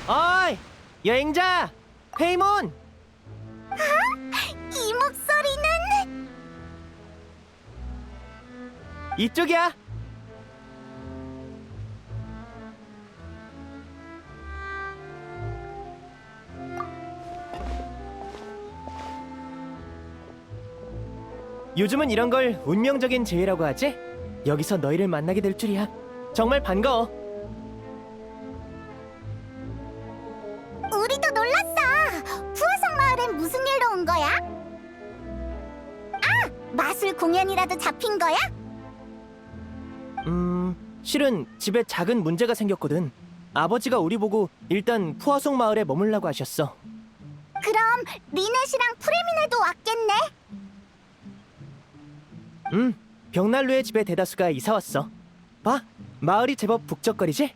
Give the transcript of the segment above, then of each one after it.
어이, 여행자! 페이몬! 이 목소리는 이쪽이야! 요즘은 이런 걸 운명적인 재회라고 하지? 여기서 너희를 만나게 될 줄이야. 정말 반가워. 우리도 놀랐어. 푸아성 마을엔 무슨 일로 온 거야? 아, 마술 공연이라도 잡힌 거야? 실은 집에 작은 문제가 생겼거든. 아버지가 우리 보고 일단 푸아송 마을에 머물라고 하셨어. 그럼 리넷이랑 프레미네도 왔겠네. 벽난로의 집에 대다수가 이사 왔어. 봐, 마을이 제법 북적거리지?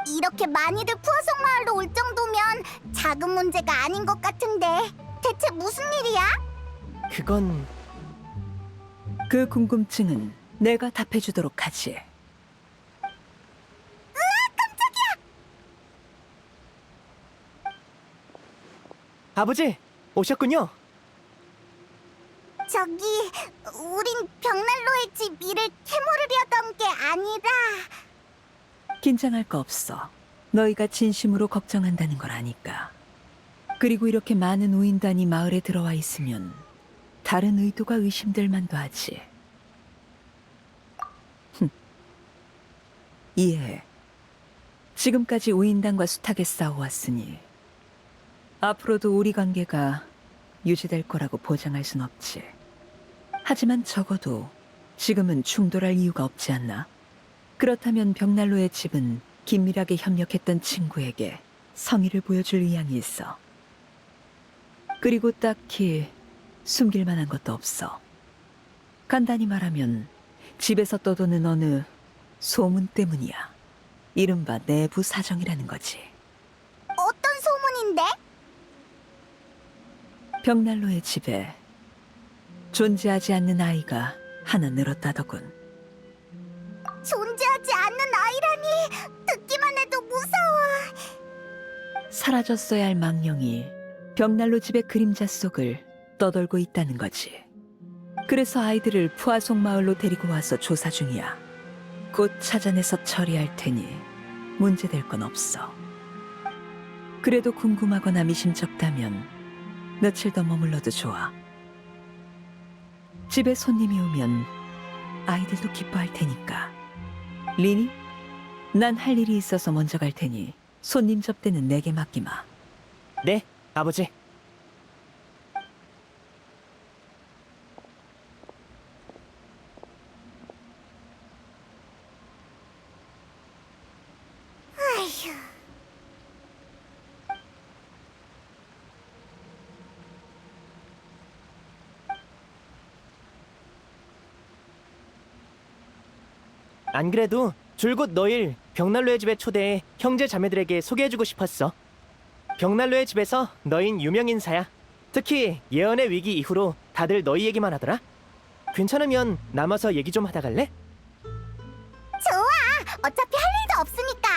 이렇게 많이들 푸아성 마을로 올 정도면 작은 문제가 아닌 것 같은데 대체 무슨 일이야? 그건 그 궁금증은 내가 답해주도록 하지. 아버지, 오셨군요. 저기, 우린 벽난로의 집 일을 캐물으려던 게 아니라 긴장할 거 없어. 너희가 진심으로 걱정한다는 걸 아니까. 그리고 이렇게 많은 우인단이 마을에 들어와 있으면 다른 의도가 의심될 만도 하지. 이해해. 지금까지 우인단과 숱하게 싸워왔으니 앞으로도 우리 관계가 유지될 거라고 보장할 순 없지. 하지만 적어도 지금은 충돌할 이유가 없지 않나? 그렇다면 벽난로의 집은 긴밀하게 협력했던 친구에게 성의를 보여줄 의향이 있어. 그리고 딱히 숨길 만한 것도 없어. 간단히 말하면 집에서 떠도는 어느 소문 때문이야. 이른바 내부 사정이라는 거지. 어떤 소문인데? 벽난로의 집에 존재하지 않는 아이가 하나 늘었다더군. 존재하지 않는 아이라니 듣기만 해도 무서워. 사라졌어야 할 망령이 벽난로 집의 그림자 속을 떠돌고 있다는 거지. 그래서 아이들을 푸아송 마을로 데리고 와서 조사 중이야. 곧 찾아내서 처리할 테니 문제될 건 없어. 그래도 궁금하거나 미심쩍다면 며칠 더 머물러도 좋아. 집에 손님이 오면 아이들도 기뻐할 테니까. 리니? 난 할 일이 있어서 먼저 갈 테니 손님 접대는 내게 맡기마. 네, 아버지. 아휴. 안 그래도 줄곧 너일 벽난로의 집에 초대해 형제 자매들에게 소개해주고 싶었어. 벽난로의 집에서 너인 유명 인사야. 특히 예언의 위기 이후로 다들 너희 얘기만 하더라. 괜찮으면 남아서 얘기 좀 하다 갈래? 좋아. 어차피 할 일도 없으니까.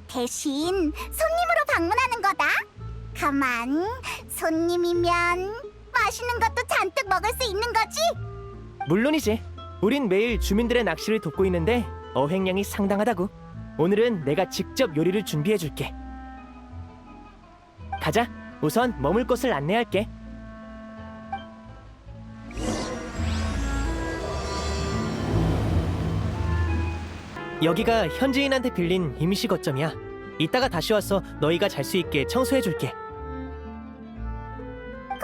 대신 손님으로 방문하는 거다. 가만, 손님이면 맛있는 것도 잔뜩 먹을 수 있는 거지? 물론이지. 우린 매일 주민들의 낚시를 돕고 있는데 어획량이 상당하다고. 오늘은 내가 직접 요리를 준비해줄게. 가자. 우선 머물 곳을 안내할게. 여기가 현지인한테 빌린 임시 거점이야. 이따가 다시 와서 너희가 잘 수 있게 청소해줄게.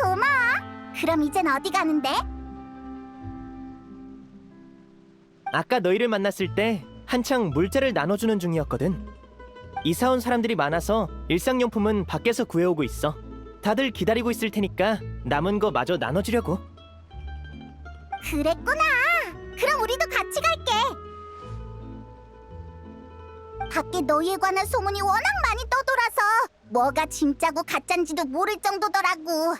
고마워. 그럼 이젠 어디 가는데? 아까 너희를 만났을 때 한창 물자를 나눠주는 중이었거든. 이사 온 사람들이 많아서 일상용품은 밖에서 구해오고 있어. 다들 기다리고 있을 테니까 남은 거 마저 나눠주려고. 그랬구나. 그럼 우리도 같이 갈게. 밖에 너희에 관한 소문이 워낙 많이 떠돌아서 뭐가 진짜고 가짠지도 모를 정도더라고.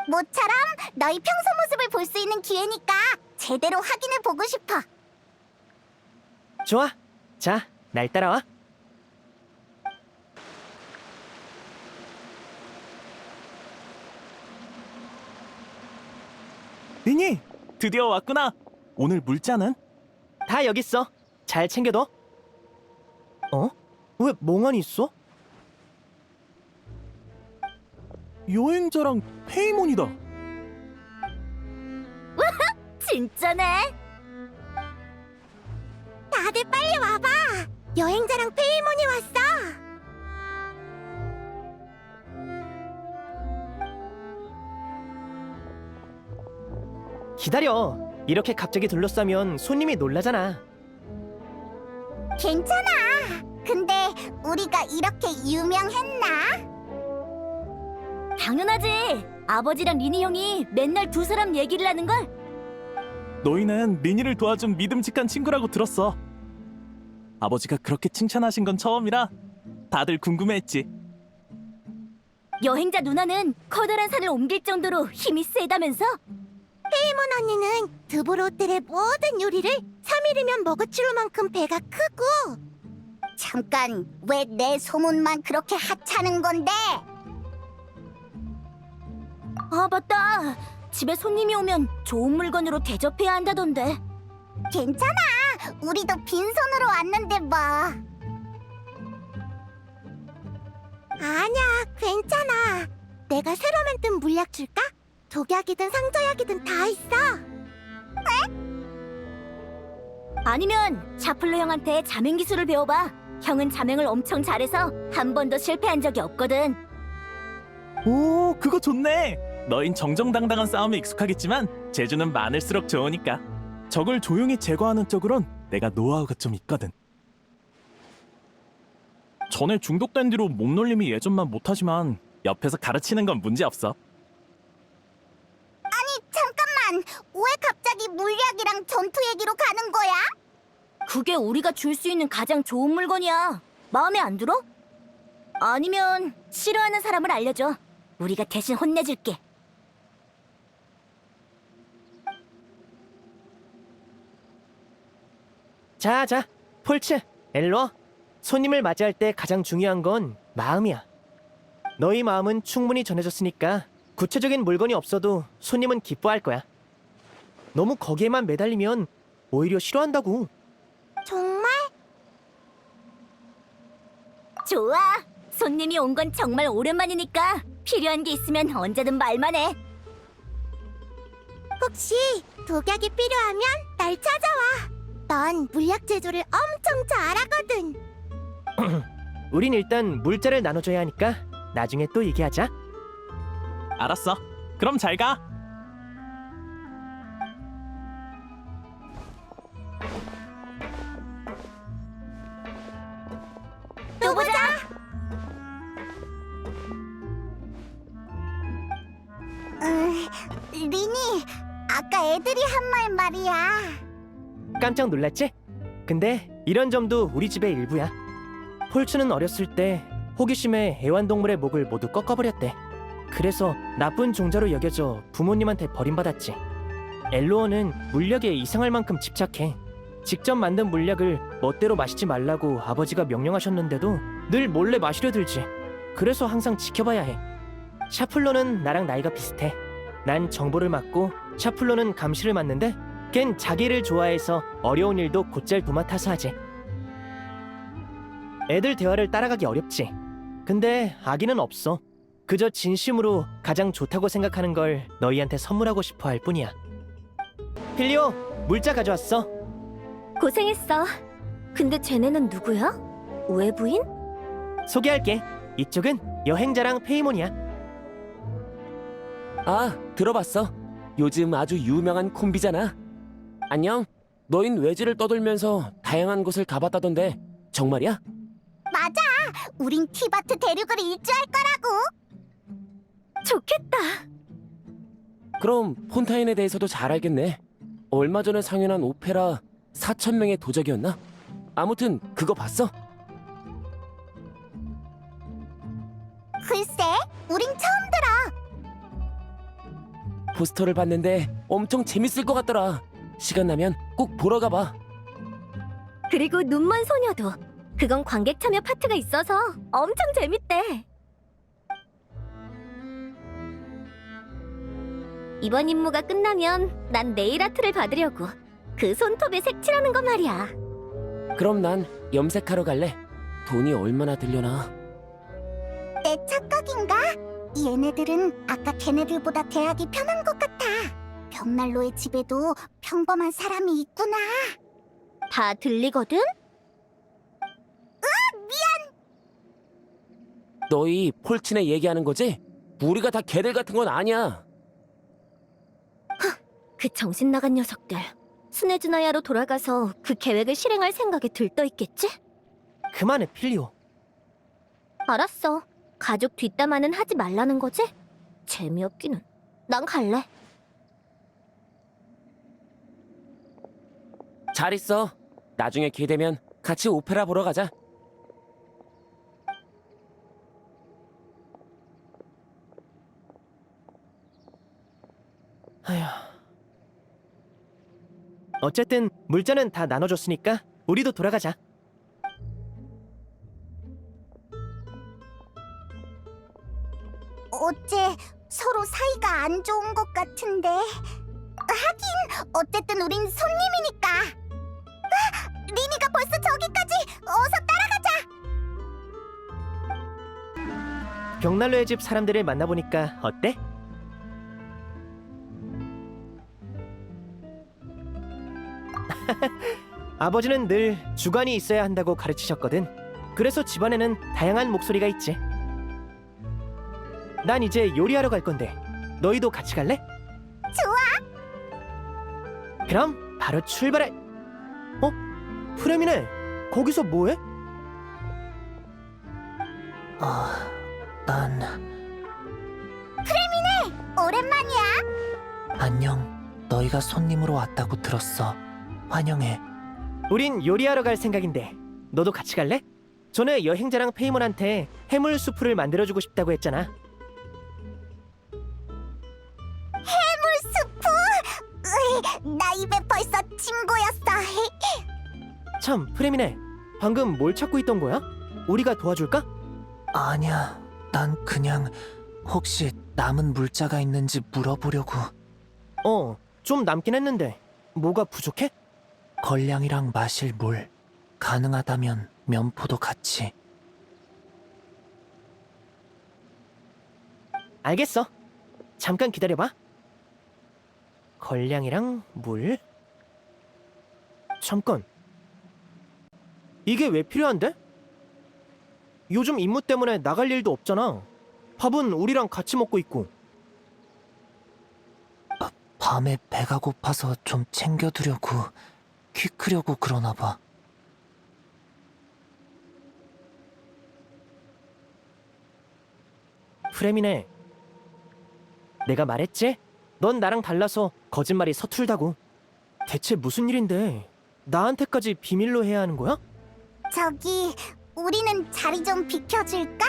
모처럼 너희 평소 모습을 볼 수 있는 기회니까 제대로 확인해 보고 싶어. 좋아. 자, 날 따라와. 니니, 드디어 왔구나. 오늘 물자는? 다 여기 있어. 잘 챙겨둬. 어? 왜 멍하니 있어? 여행자랑 페이몬이다. 진짜네. 다들 빨리 와봐. 여행자랑 페이몬이 왔어. 기다려. 이렇게 갑자기 둘러싸면 손님이 놀라잖아. 괜찮아. 근데 우리가 이렇게 유명했나? 당연하지. 아버지랑 리니 형이 맨날 두 사람 얘기를 하는걸. 너희는 니니를 도와준 믿음직한 친구라고 들었어. 아버지가 그렇게 칭찬하신 건 처음이라 다들 궁금해했지. 여행자 누나는 커다란 산을 옮길 정도로 힘이 세다면서? 페이몬 언니는 드보로텔의 모든 요리를 3일이면 먹어치울 만큼 배가 크고. 잠깐, 왜 내 소문만 그렇게 하찮은 건데? 아, 맞다. 집에 손님이 오면 좋은 물건으로 대접해야 한다던데. 괜찮아. 우리도 빈손으로 왔는데 뭐. 아니야, 괜찮아. 내가 새로 만든 물약 줄까? 독약이든 상저약이든 다 있어. 에? 아니면 샤플로 형한테 자맹 기술을 배워봐. 형은 자맹을 엄청 잘해서 한 번도 실패한 적이 없거든. 오, 그거 좋네. 너흰 정정당당한 싸움에 익숙하겠지만 재주는 많을수록 좋으니까. 적을 조용히 제거하는 쪽으론 내가 노하우가 좀 있거든. 전에 중독된 뒤로 몸놀림이 예전만 못하지만 옆에서 가르치는 건 문제없어. 잠깐만, 왜 갑자기 물약이랑 전투 얘기로 가는 거야? 그게 우리가 줄 수 있는 가장 좋은 물건이야. 마음에 안 들어? 아니면 싫어하는 사람을 알려줘. 우리가 대신 혼내줄게. 자, 폴츠, 엘로. 손님을 맞이할 때 가장 중요한 건 마음이야. 너희 마음은 충분히 전해졌으니까 구체적인 물건이 없어도 손님은 기뻐할 거야. 너무 거기에만 매달리면 오히려 싫어한다고. 정말? 좋아. 손님이 온 건 정말 오랜만이니까 필요한 게 있으면 언제든 말만 해. 혹시 독약이 필요하면 날 찾아와. 난 물약 제조를 엄청 잘하거든. 우린 일단 물자를 나눠줘야 하니까 나중에 또 얘기하자. 알았어. 그럼 잘 가. 또 보자. 리니, 아까 애들이 한 말 말이야. 깜짝 놀랐지? 근데 이런 점도 우리 집의 일부야. 폴츠는 어렸을 때 호기심에 애완동물의 목을 모두 꺾어버렸대. 그래서 나쁜 종자로 여겨져 부모님한테 버림받았지. 엘로어는 물약에 이상할 만큼 집착해. 직접 만든 물약을 멋대로 마시지 말라고 아버지가 명령하셨는데도 늘 몰래 마시려 들지. 그래서 항상 지켜봐야 해. 샤플로는 나랑 나이가 비슷해. 난 정보를 맡고 샤플로는 감시를 맡는데 걘 자기를 좋아해서 어려운 일도 곧잘 도맡아서 하지. 애들 대화를 따라가기 어렵지. 근데 아기는 없어. 그저 진심으로 가장 좋다고 생각하는 걸 너희한테 선물하고 싶어 할 뿐이야. 필리오, 물자 가져왔어. 고생했어. 근데 쟤네는 누구야? 외부인? 소개할게. 이쪽은 여행자랑 페이몬이야. 아, 들어봤어. 요즘 아주 유명한 콤비잖아. 안녕. 너흰 외지를 떠돌면서 다양한 곳을 가봤다던데 정말이야? 맞아. 우린 티바트 대륙을 일주할 거라고. 좋겠다. 그럼 폰타인에 대해서도 잘 알겠네. 얼마 전에 상연한 오페라 4,000명의 도적이었나? 아무튼 그거 봤어? 글쎄, 우린 처음 들어. 포스터를 봤는데 엄청 재밌을 것 같더라. 시간 나면 꼭 보러 가봐. 그리고 눈먼 소녀도. 그건 관객 참여 파트가 있어서 엄청 재밌대. 이번 임무가 끝나면 난 네일 아트를 받으려고. 그 손톱에 색칠하는 거 말이야. 그럼 난 염색하러 갈래. 돈이 얼마나 들려나? 내 착각인가? 얘네들은 아까 걔네들보다 대하기 편한 것 같아. 벽난로의 집에도 평범한 사람이 있구나. 다 들리거든? 너희 폴친에 얘기하는 거지? 우리가 다 걔들 같은 건 아니야. 그 정신 나간 녀석들. 스네즈나야로 돌아가서 그 계획을 실행할 생각에 들떠 있겠지? 그만해, 필리오. 알았어. 가족 뒷담화는 하지 말라는 거지? 재미없기는. 난 갈래. 잘 있어. 나중에 기회 되면 같이 오페라 보러 가자. 아휴. 어쨌든 물자는 다 나눠줬으니까 우리도 돌아가자. 어째 서로 사이가 안 좋은 것 같은데. 하긴 어쨌든 우린 손님이니까. 리니가 벌써 저기까지. 어서 따라가자. 벽난로의 집 사람들을 만나보니까 어때? 아버지는 늘 주관이 있어야 한다고 가르치셨거든. 그래서 집안에는 다양한 목소리가 있지. 난 이제 요리하러 갈 건데 너희도 같이 갈래? 좋아. 그럼 바로 출발해. 어? 프레미네, 거기서 뭐해? 난 오랜만이야. 안녕. 너희가 손님으로 왔다고 들었어. 환영해. 우린 요리하러 갈 생각인데 너도 같이 갈래? 전에 여행자랑 페이몬한테 해물 수프를 만들어주고 싶다고 했잖아. 스프? 나 입에 벌써 침 고였어. 참, 프레미네, 방금 뭘 찾고 있던 거야? 우리가 도와줄까? 아니야. 난 그냥 혹시 남은 물자가 있는지 물어보려고. 좀 남긴 했는데 뭐가 부족해? 걸량이랑 마실 물. 가능하다면 면포도 같이. 알겠어. 잠깐 기다려봐. 걸량이랑 물? 잠깐. 이게 왜 필요한데? 요즘 임무 때문에 나갈 일도 없잖아. 밥은 우리랑 같이 먹고 있고. 밤에 배가 고파서 좀 챙겨두려고. 키 크려고 그러나 봐. 프레미네, 내가 말했지? 넌 나랑 달라서 거짓말이 서툴다고. 대체 무슨 일인데 나한테까지 비밀로 해야 하는 거야? 저기, 우리는 자리 좀 비켜줄까?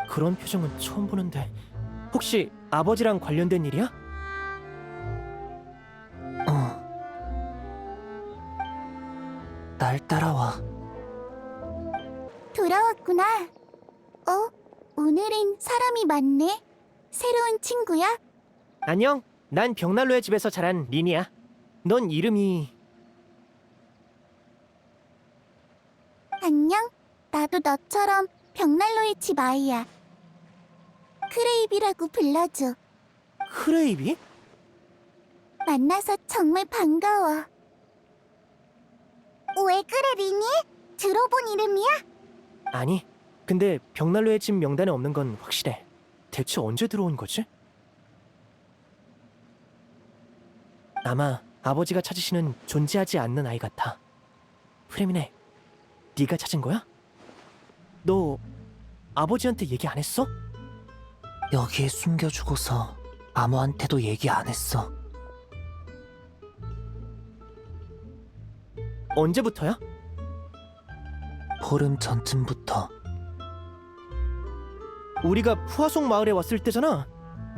그런 표정은 처음 보는데 혹시 아버지랑 관련된 일이야? 날 따라와. 돌아왔구나. 오늘은 사람이 많네. 새로운 친구야? 안녕, 난 벽난로의 집에서 자란 리니야. 넌 이름이... 안녕. 나도 너처럼 벽난로의 집 아이야. 크레이비라고 불러줘. 크레이비? 만나서 정말 반가워. 왜 그래, 리니? 들어본 이름이야? 아니, 근데 벽난로의 집 명단에 없는 건 확실해. 대체 언제 들어온 거지? 아마 아버지가 찾으시는 존재하지 않는 아이 같아. 프레미네, 네가 찾은 거야? 너 아버지한테 얘기 안 했어? 여기에 숨겨주고서 아무한테도 얘기 안 했어. 언제부터야? 보름 전쯤부터. 우리가 푸아송 마을에 왔을 때잖아.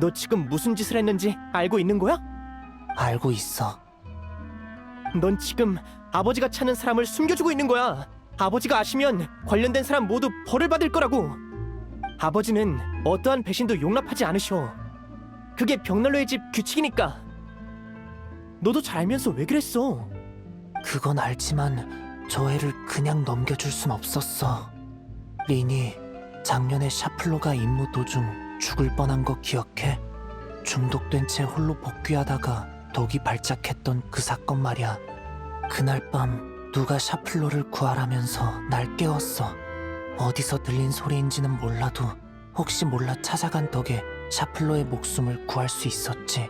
너 지금 무슨 짓을 했는지 알고 있는 거야? 알고 있어. 넌 지금 아버지가 찾는 사람을 숨겨주고 있는 거야. 아버지가 아시면 관련된 사람 모두 벌을 받을 거라고. 아버지는 어떠한 배신도 용납하지 않으셔. 그게 벽난로의 집 규칙이니까. 너도 잘 알면서 왜 그랬어? 그건 알지만 저 애를 그냥 넘겨줄 순 없었어. 린이 작년에 샤플로가 임무 도중 죽을 뻔한 거 기억해? 중독된 채 홀로 복귀하다가 독이 발작했던 그 사건 말이야. 그날 밤 누가 샤플로를 구하라면서 날 깨웠어. 어디서 들린 소리인지는 몰라도 혹시 몰라 찾아간 덕에 샤플로의 목숨을 구할 수 있었지.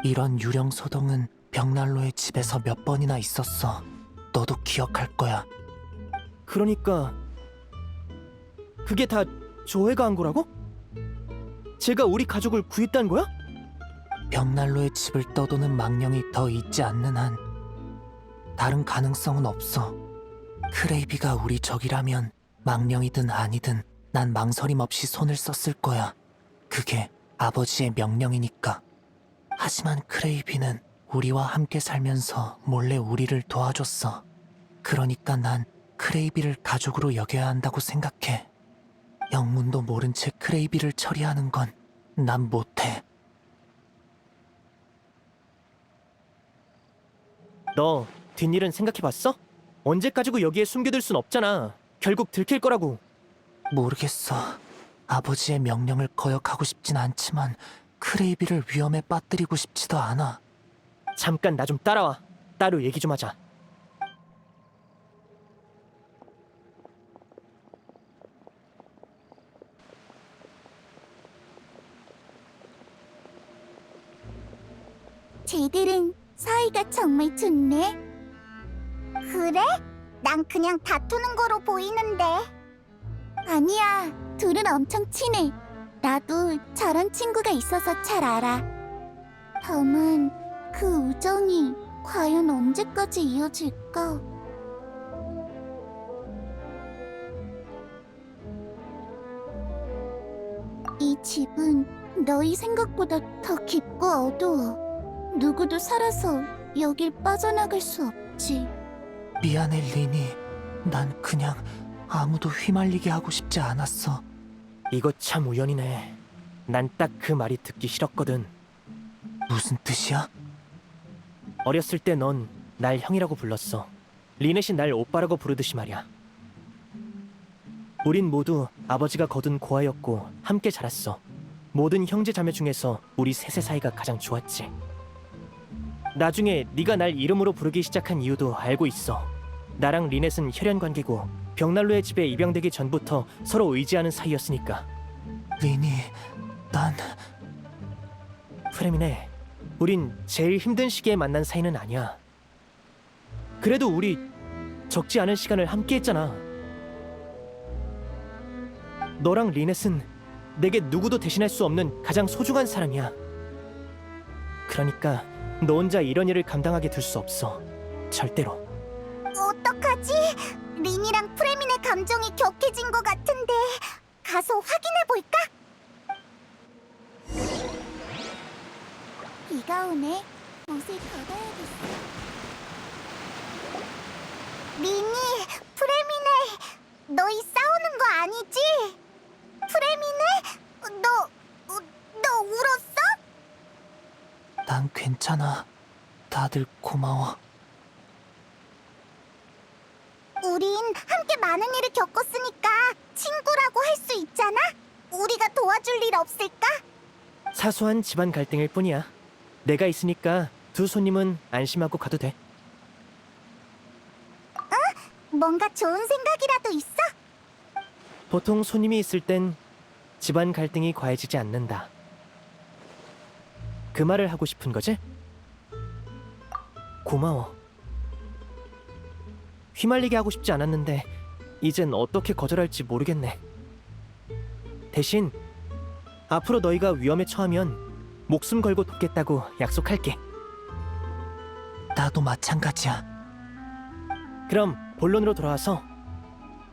이런 유령 소동은 벽난로의 집에서 몇 번이나 있었어. 너도 기억할 거야. 그러니까 그게 다 조회가 한 거라고? 제가 우리 가족을 구했다는 거야? 벽난로의 집을 떠도는 망령이 더 있지 않는 한 다른 가능성은 없어. 크레이비가 우리 적이라면 망령이든 아니든 난 망설임 없이 손을 썼을 거야. 그게 아버지의 명령이니까. 하지만 크레이비는 우리와 함께 살면서 몰래 우리를 도와줬어. 그러니까 난 크레이비를 가족으로 여겨야 한다고 생각해. 영문도 모른 채 크레이비를 처리하는 건 난 못해. 너 뒷일은 생각해봤어? 언제 가지고 여기에 숨겨둘 순 없잖아. 결국 들킬 거라고. 모르겠어. 아버지의 명령을 거역하고 싶진 않지만 크레이비를 위험에 빠뜨리고 싶지도 않아. 잠깐 나 좀 따라와. 따로 얘기 좀 하자. 쟤들은 사이가 정말 좋네. 그래? 난 그냥 다투는 거로 보이는데. 아니야, 둘은 엄청 친해. 나도 저런 친구가 있어서 잘 알아. 다만 그 우정이 과연 언제까지 이어질까? 이 집은 너희 생각보다 더 깊고 어두워. 누구도 살아서 여길 빠져나갈 수 없지. 미안해, 리니. 난 그냥 아무도 휘말리게 하고 싶지 않았어. 이거 참 우연이네. 난 딱 그 말이 듣기 싫었거든. 무슨 뜻이야? 어렸을 때 넌 날 형이라고 불렀어. 리넷이 날 오빠라고 부르듯이 말이야. 우린 모두 아버지가 거둔 고아였고 함께 자랐어. 모든 형제 자매 중에서 우리 셋의 사이가 가장 좋았지. 나중에 네가 날 이름으로 부르기 시작한 이유도 알고 있어. 나랑 리넷은 혈연 관계고 벽난로의 집에 입양되기 전부터 서로 의지하는 사이였으니까. 리니, 난 프레미네, 우린 제일 힘든 시기에 만난 사이는 아니야. 그래도 우리 적지 않은 시간을 함께 했잖아. 너랑 리넷은 내게 누구도 대신할 수 없는 가장 소중한 사람이야. 그러니까 너 혼자 이런 일을 감당하게 둘 수 없어. 절대로. 어떡하지? 린이랑 프레민의 감정이 격해진 것 같은데 가서 확인해 볼까? 비가 오네. 옷을 걷어야겠어. 린이, 프레민의 너희 싸우는 거 아니지? 프레민의 너 울었어? 난 괜찮아. 다들 고마워. 우린 함께 많은 일을 겪었으니까 친구라고 할 수 있잖아? 우리가 도와줄 일 없을까? 사소한 집안 갈등일 뿐이야. 내가 있으니까 두 손님은 안심하고 가도 돼. 뭔가 좋은 생각이라도 있어? 보통 손님이 있을 땐 집안 갈등이 과해지지 않는다. 그 말을 하고 싶은 거지? 고마워. 휘말리게 하고 싶지 않았는데 이젠 어떻게 거절할지 모르겠네. 대신 앞으로 너희가 위험에 처하면 목숨 걸고 돕겠다고 약속할게. 나도 마찬가지야. 그럼 본론으로 돌아와서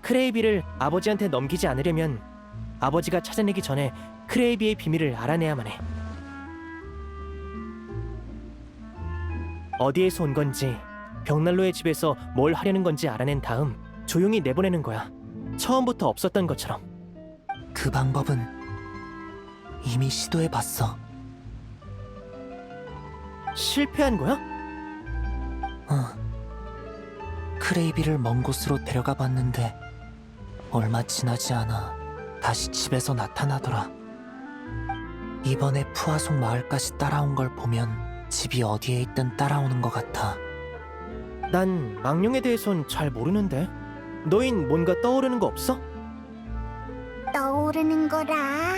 크레이비를 아버지한테 넘기지 않으려면 아버지가 찾아내기 전에 크레이비의 비밀을 알아내야만 해. 어디에서 온 건지, 벽난로의 집에서 뭘 하려는 건지 알아낸 다음 조용히 내보내는 거야. 처음부터 없었던 것처럼. 그 방법은 이미 시도해봤어. 실패한 거야? 크레이비를 먼 곳으로 데려가 봤는데 얼마 지나지 않아 다시 집에서 나타나더라. 이번에 푸아속 마을까지 따라온 걸 보면 집이 어디에 있든 따라오는 것 같아. 난 망령에 대해선 잘 모르는데. 너흰 뭔가 떠오르는 거 없어? 떠오르는 거라.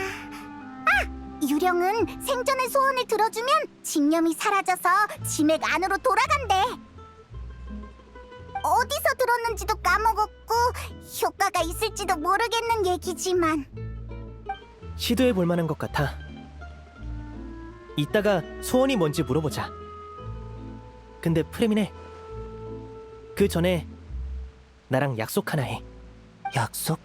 유령은 생전의 소원을 들어주면 징념이 사라져서 지맥 안으로 돌아간대. 어디서 들었는지도 까먹었고 효과가 있을지도 모르겠는 얘기지만. 시도해 볼 만한 것 같아. 이따가 소원이 뭔지 물어보자. 근데 프레미네, 그 전에 나랑 약속 하나 해. 약속?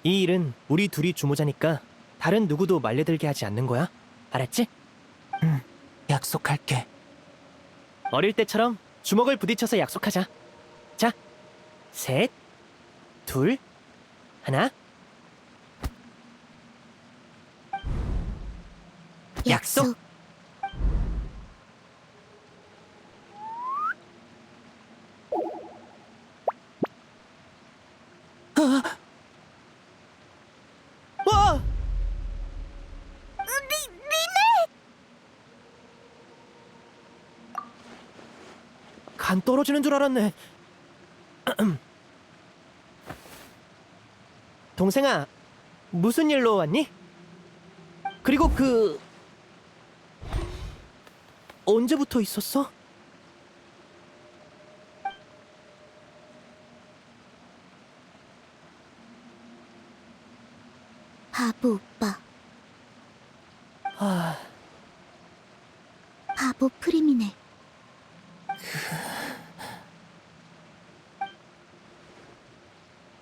이 일은 우리 둘이 주모자니까 다른 누구도 말려들게 하지 않는 거야. 알았지? 약속할게. 어릴 때처럼 주먹을 부딪혀서 약속하자. 자, 셋, 둘, 하나. 약속. 와! 간 떨어지는 줄 알았네. 동생아, 무슨 일로 왔니? 그리고 언제부터 있었어? 바보 오빠, 아, 바보 프리미네.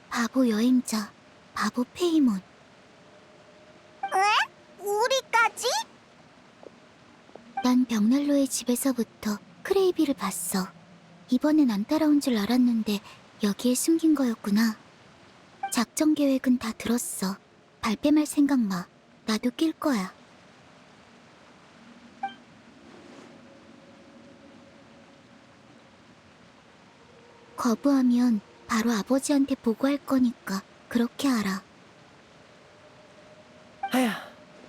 바보 여행자, 바보 페이몬. 에? 우리까지? 난 벽난로의 집에서부터 크레이비를 봤어. 이번엔 안 따라온 줄 알았는데 여기에 숨긴 거였구나. 작전 계획은 다 들었어. 발뺌할 생각 마. 나도 낄 거야. 거부하면 바로 아버지한테 보고할 거니까 그렇게 알아. 하야,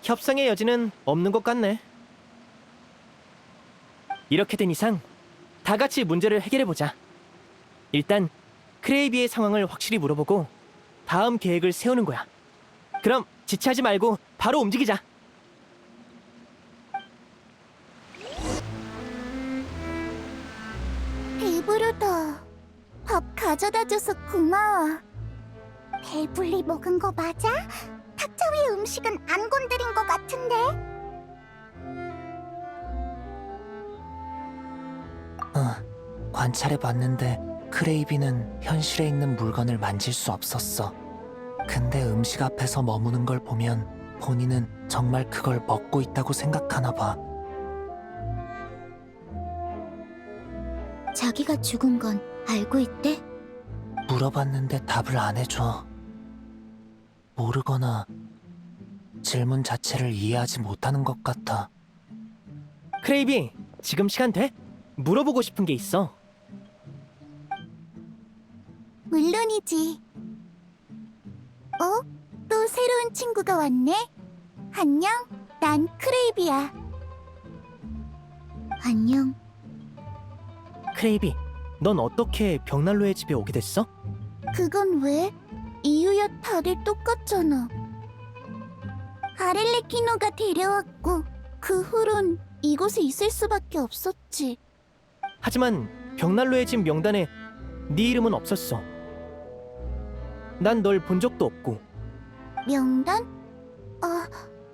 협상의 여지는 없는 것 같네. 이렇게 된 이상 다 같이 문제를 해결해 보자. 일단 크레이비의 상황을 확실히 물어보고 다음 계획을 세우는 거야. 그럼 지체하지 말고 바로 움직이자. 배부르다. 밥 가져다줘서 고마워. 배불리 먹은 거 맞아? 탁자 위의 음식은 안 건드린 거 같은데? 관찰해봤는데 크레이비는 현실에 있는 물건을 만질 수 없었어. 근데 음식 앞에서 머무는 걸 보면 본인은 정말 그걸 먹고 있다고 생각하나 봐. 자기가 죽은 건 알고 있대? 물어봤는데 답을 안 해줘. 모르거나 질문 자체를 이해하지 못하는 것 같아. 크레이비, 지금 시간 돼? 물어보고 싶은 게 있어. 물론이지. 또 새로운 친구가 왔네? 안녕, 난 크레이비야. 안녕. 크레이비, 넌 어떻게 벽난로의 집에 오게 됐어? 그건 왜? 이유야 다들 똑같잖아. 아렐레키노가 데려왔고 그 후론 이곳에 있을 수밖에 없었지. 하지만 벽난로의 집 명단에 네 이름은 없었어. 난 널 본 적도 없고. 명단?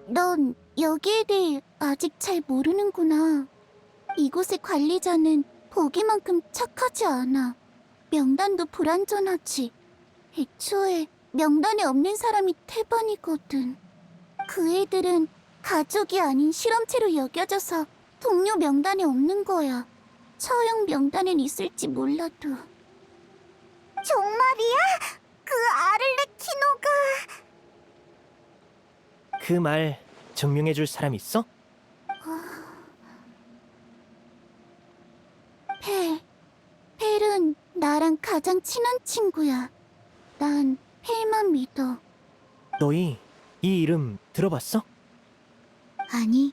넌 여기에 대해 아직 잘 모르는구나. 이곳의 관리자는 보기만큼 착하지 않아. 명단도 불완전하지. 애초에 명단에 없는 사람이 태반이거든. 그 애들은 가족이 아닌 실험체로 여겨져서 동료 명단에 없는 거야. 처형 명단엔 있을지 몰라도. 정말이야? 그 아를레키노가... 그 말 증명해줄 사람 있어? 펠은 나랑 가장 친한 친구야. 난 펠만 믿어. 너희 이 이름 들어봤어? 아니,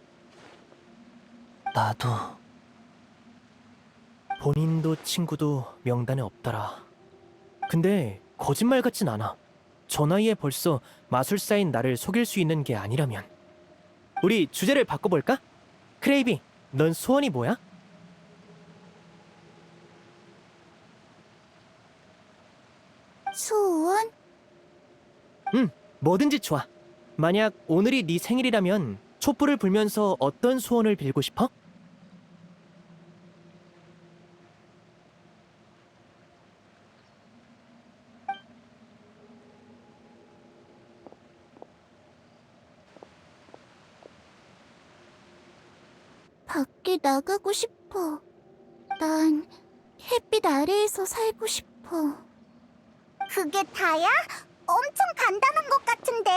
나도. 본인도 친구도 명단에 없더라. 근데 거짓말 같진 않아. 저 나이에 벌써 마술사인 나를 속일 수 있는 게 아니라면. 우리 주제를 바꿔볼까? 크레이비, 넌 소원이 뭐야? 소원? 뭐든지 좋아. 만약 오늘이 네 생일이라면 촛불을 불면서 어떤 소원을 빌고 싶어? 밖에 나가고 싶어. 난 햇빛 아래에서 살고 싶어. 그게 다야? 엄청 간단한 것 같은데.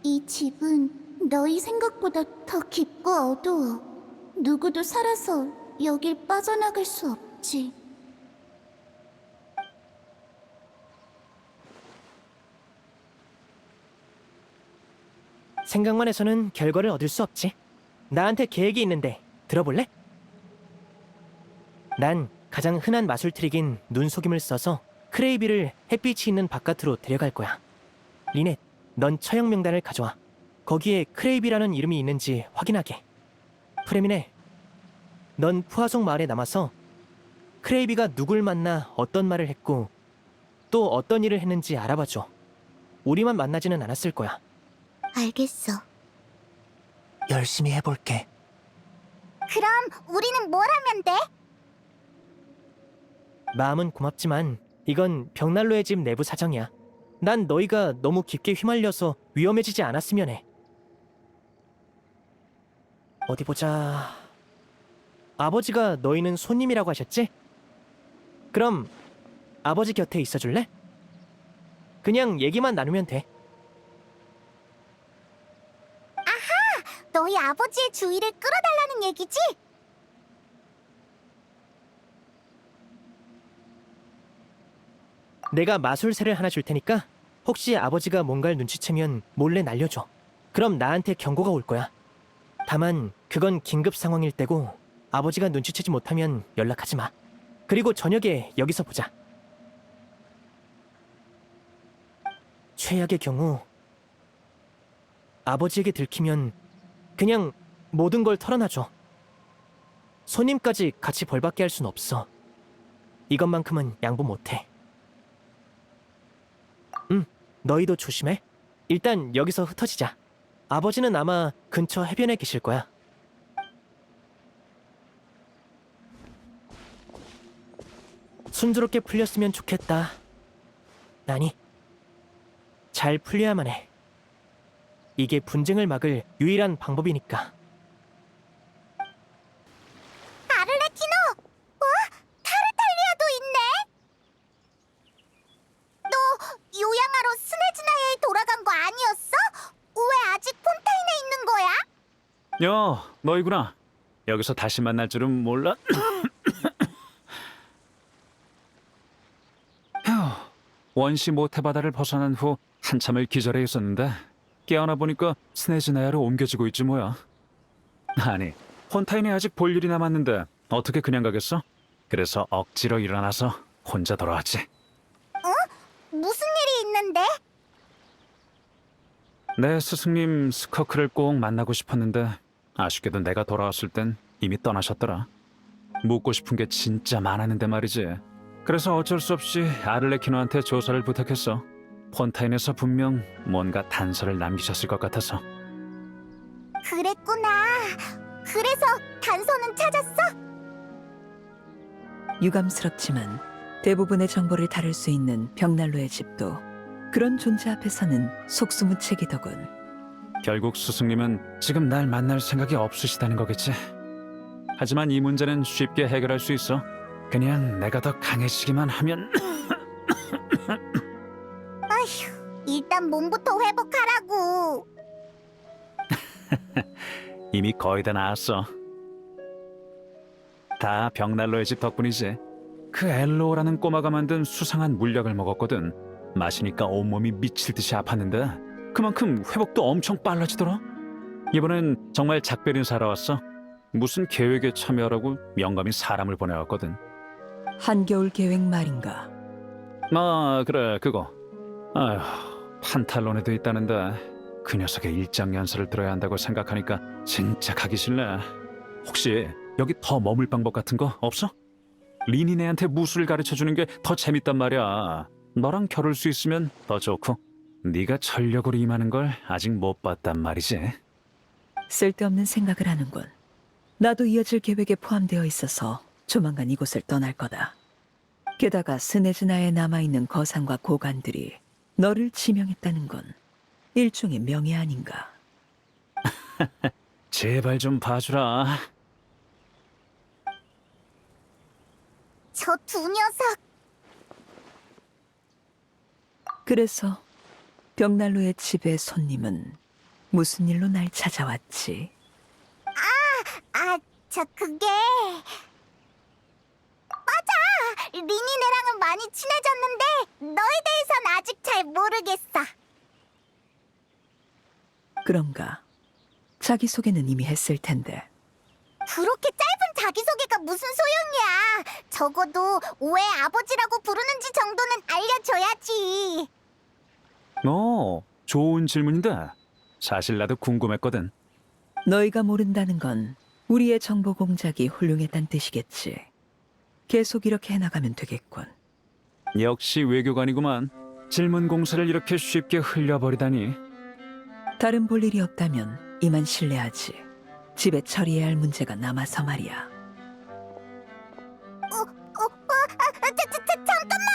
이 집은 너희 생각보다 더 깊고 어두워. 누구도 살아서 여길 빠져나갈 수 없지. 생각만 해서는 결과를 얻을 수 없지. 나한테 계획이 있는데 들어볼래? 난 가장 흔한 마술 트릭인 눈속임을 써서 크레이비를 햇빛이 있는 바깥으로 데려갈 거야. 리넷, 넌 처형 명단을 가져와. 거기에 크레이비라는 이름이 있는지 확인하게. 프레미네, 넌 푸아송 마을에 남아서 크레이비가 누굴 만나 어떤 말을 했고 또 어떤 일을 했는지 알아봐줘. 우리만 만나지는 않았을 거야. 알겠어. 열심히 해볼게. 그럼 우리는 뭘 하면 돼? 마음은 고맙지만 이건 벽난로의 집 내부 사정이야. 난 너희가 너무 깊게 휘말려서 위험해지지 않았으면 해. 어디 보자. 아버지가 너희는 손님이라고 하셨지? 그럼 아버지 곁에 있어줄래? 그냥 얘기만 나누면 돼. 너희 아버지의 주의를 끌어달라는 얘기지? 내가 마술새를 하나 줄 테니까 혹시 아버지가 뭔가를 눈치채면 몰래 날려줘. 그럼 나한테 경고가 올 거야. 다만 그건 긴급 상황일 때고 아버지가 눈치채지 못하면 연락하지 마. 그리고 저녁에 여기서 보자. 최악의 경우 아버지에게 들키면 그냥 모든 걸 털어놔줘. 손님까지 같이 벌받게 할 순 없어. 이것만큼은 양보 못해. 너희도 조심해. 일단 여기서 흩어지자. 아버지는 아마 근처 해변에 계실 거야. 순조롭게 풀렸으면 좋겠다. 아니, 잘 풀려야만 해. 이게 분쟁을 막을 유일한 방법이니까. 아를레키노! 타르탈리아도 있네? 너 요양하러 스네즈나야에 돌아간 거 아니었어? 왜 아직 폰타인에 있는 거야? 야, 너희구나. 여기서 다시 만날 줄은 몰라. 휴, 원시 모태바다를 벗어난 후 한참을 기절해 있었는데 깨어나 보니까 스네즈나야로 옮겨지고 있지 뭐야. 아니, 폰타인에 아직 볼 일이 남았는데 어떻게 그냥 가겠어? 그래서 억지로 일어나서 혼자 돌아왔지. 무슨 일이 있는데? 내 스승님 스커크를 꼭 만나고 싶었는데 아쉽게도 내가 돌아왔을 땐 이미 떠나셨더라. 묻고 싶은 게 진짜 많았는데 말이지. 그래서 어쩔 수 없이 아를레키노한테 조사를 부탁했어. 폰타인에서 분명 뭔가 단서를 남기셨을 것 같아서. 그랬구나. 그래서 단서는 찾았어? 유감스럽지만 대부분의 정보를 다룰 수 있는 벽난로의 집도 그런 존재 앞에서는 속수무책이더군. 결국 스승님은 지금 날 만날 생각이 없으시다는 거겠지. 하지만 이 문제는 쉽게 해결할 수 있어. 그냥 내가 더 강해지기만 하면. 아휴, 일단 몸부터 회복하라고. 이미 거의 다 나았어. 다 벽난로의 집 덕분이지. 그 엘로라는 꼬마가 만든 수상한 물약을 먹었거든. 마시니까 온몸이 미칠 듯이 아팠는데 그만큼 회복도 엄청 빨라지더라. 이번엔 정말 작별 인사하러 왔어. 무슨 계획에 참여하라고 영감이 사람을 보내왔거든. 한겨울 계획 말인가? 아, 그래, 그거. 아휴, 판탈론에도 있다는데 그 녀석의 일장 연설을 들어야 한다고 생각하니까 진짜 가기 싫네. 혹시 여기 더 머물 방법 같은 거 없어? 리니네한테 무술을 가르쳐주는 게 더 재밌단 말이야. 너랑 겨룰 수 있으면 더 좋고. 네가 전력으로 임하는 걸 아직 못 봤단 말이지. 쓸데없는 생각을 하는군. 나도 이어질 계획에 포함되어 있어서 조만간 이곳을 떠날 거다. 게다가 스네즈나에 남아있는 거상과 고관들이 너를 지명했다는 건 일종의 명예 아닌가. 제발 좀 봐주라. 저 두 녀석. 그래서 벽난로의 집의 손님은 무슨 일로 날 찾아왔지? 저 그게 맞아. 리니네랑은 많이 친해졌는데 너에 대해선 아직 잘 모르겠어. 그런가? 자기소개는 이미 했을 텐데. 그렇게 짧은 자기소개가 무슨 소용이야. 적어도 왜 아버지라고 부르는지 정도는 알려줘야지. 좋은 질문인데 사실 나도 궁금했거든. 너희가 모른다는 건 우리의 정보 공작이 훌륭했단 뜻이겠지. 계속 이렇게 해나가면 되겠군. 역시 외교관이구만. 질문 공사를 이렇게 쉽게 흘려버리다니. 다른 볼 일이 없다면 이만 실례하지. 집에 처리해야 할 문제가 남아서 말이야. 잠깐만.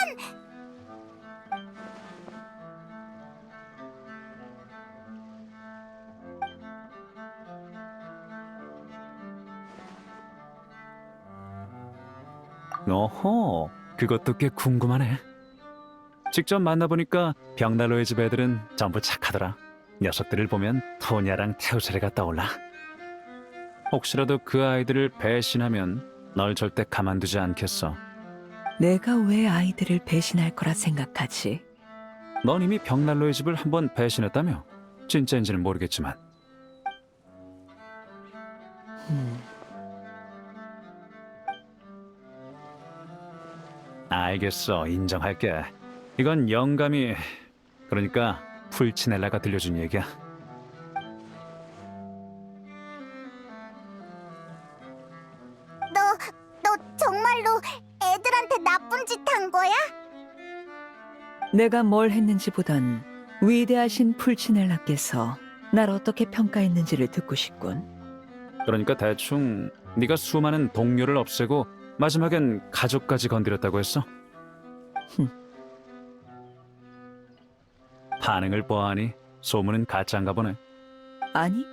어허, 그것도 꽤 궁금하네. 직접 만나보니까 벽난로의 집 애들은 전부 착하더라. 녀석들을 보면 토냐랑 테우세레가 떠올라. 혹시라도 그 아이들을 배신하면 널 절대 가만두지 않겠어. 내가 왜 아이들을 배신할 거라 생각하지? 넌 이미 벽난로의 집을 한번 배신했다며? 진짜인지는 모르겠지만. 알겠어, 인정할게. 이건 영감이, 그러니까 풀치넬라가 들려준 얘기야. 너 정말로 애들한테 나쁜 짓 한 거야? 내가 뭘 했는지보단 위대하신 풀치넬라께서 날 어떻게 평가했는지를 듣고 싶군. 그러니까 대충 네가 수많은 동료를 없애고 마지막엔 가족까지 건드렸다고 했어? 반응을 보아하니 소문은 가짜인가 보네. 아니,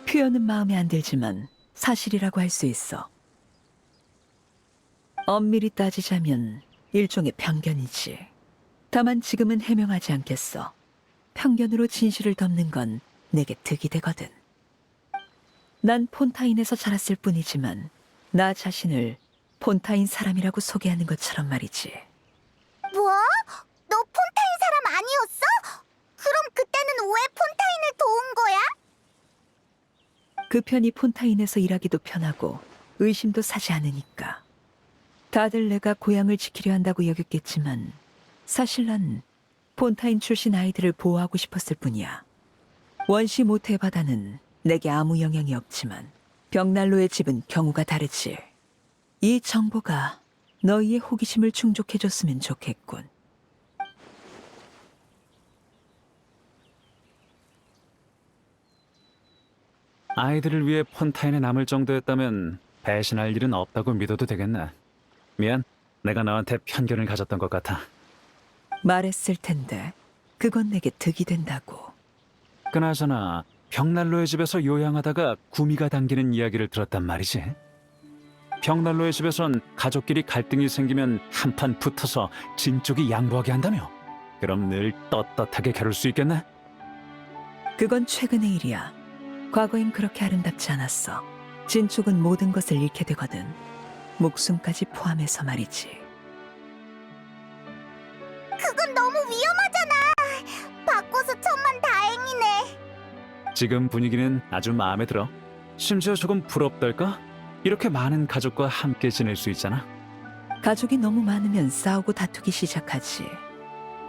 표현은 마음에 안 들지만 사실이라고 할 수 있어. 엄밀히 따지자면 일종의 편견이지. 다만 지금은 해명하지 않겠어. 편견으로 진실을 덮는 건 내게 득이 되거든. 난 폰타인에서 자랐을 뿐이지만 나 자신을 폰타인 사람이라고 소개하는 것처럼 말이지. 뭐? 너 폰타인 사람 아니었어? 그럼 그때는 왜 폰타인을 도운 거야? 그 편이 폰타인에서 일하기도 편하고 의심도 사지 않으니까. 다들 내가 고향을 지키려 한다고 여겼겠지만 사실 난 폰타인 출신 아이들을 보호하고 싶었을 뿐이야. 원시 모태 바다는 내게 아무 영향이 없지만 벽난로의 집은 경우가 다르지. 이 정보가 너희의 호기심을 충족해줬으면 좋겠군. 아이들을 위해 폰타인에 남을 정도였다면 배신할 일은 없다고 믿어도 되겠네. 미안, 내가 너한테 편견을 가졌던 것 같아. 말했을 텐데 그건 내게 득이 된다고. 그나저나 벽난로의 집에서 요양하다가 구미가 당기는 이야기를 들었단 말이지. 벽난로의 집에선 가족끼리 갈등이 생기면 한판 붙어서 진 쪽이 양보하게 한다며. 그럼 늘 떳떳하게 겨룰 수 있겠네? 그건 최근의 일이야. 과거엔 그렇게 아름답지 않았어. 진 쪽은 모든 것을 잃게 되거든. 목숨까지 포함해서 말이지. 그건 너무 위험하잖아. 바꿔서 천만 다행이네. 지금 분위기는 아주 마음에 들어. 심지어 조금 부럽달까? 이렇게 많은 가족과 함께 지낼 수 있잖아. 가족이 너무 많으면 싸우고 다투기 시작하지.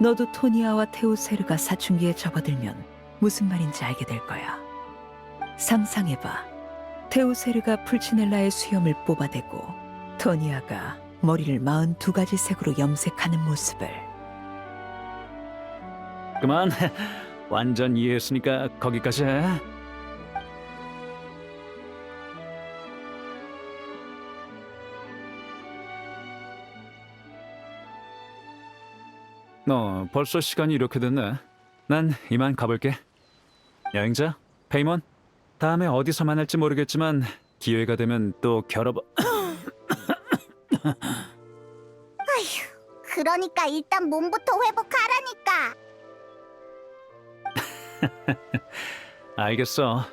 너도 토니아와 테오세르가 사춘기에 접어들면 무슨 말인지 알게 될 거야. 상상해봐. 테오세르가 풀치넬라의 수염을 뽑아대고 토니아가 머리를 42가지 색으로 염색하는 모습을. 그만. 완전 이해했으니까 거기까지 해. 벌써 시간이 이렇게 됐네. 난 이만 가볼게. 여행자, 페이몬, 다음에 어디서 만날지 모르겠지만 기회가 되면 또 겨뤄봐. 그러니까 일단 몸부터 회복하라니까. 알겠어.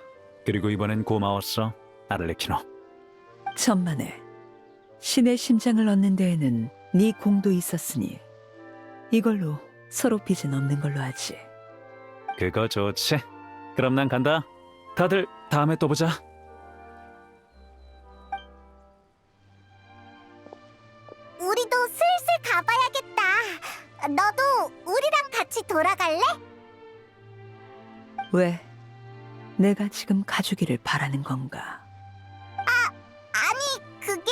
그리고 이번엔 고마웠어, 아를레키노. 천만에. 신의 심장을 얻는 데에는 네 공도 있었으니 이걸로 서로 빚은 없는 걸로 하지. 그거 좋지. 그럼 난 간다. 다들 다음에 또 보자. 우리도 슬슬 가봐야겠다. 너도 우리랑 같이 돌아갈래? 왜? 내가 지금 가주기를 바라는 건가? 아니, 그게...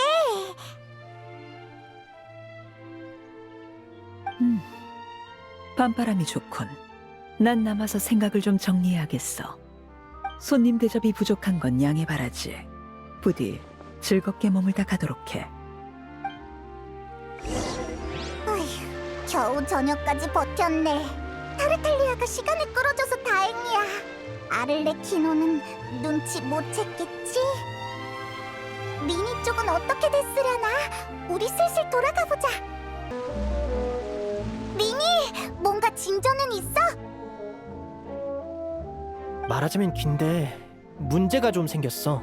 밤바람이 좋군. 난 남아서 생각을 좀 정리해야겠어. 손님 대접이 부족한 건 양해 바라지. 부디 즐겁게 머물다 가도록 해. 어휴, 겨우 저녁까지 버텼네. 타르탈리아가 시간을 끌어줘서 다행이야. 아를레키노는 눈치 못 챘겠지? 미니 쪽은 어떻게 됐으려나? 우리 슬슬 돌아가보자. 미니, 뭔가 진전은 있어? 말하자면 긴데 문제가 좀 생겼어.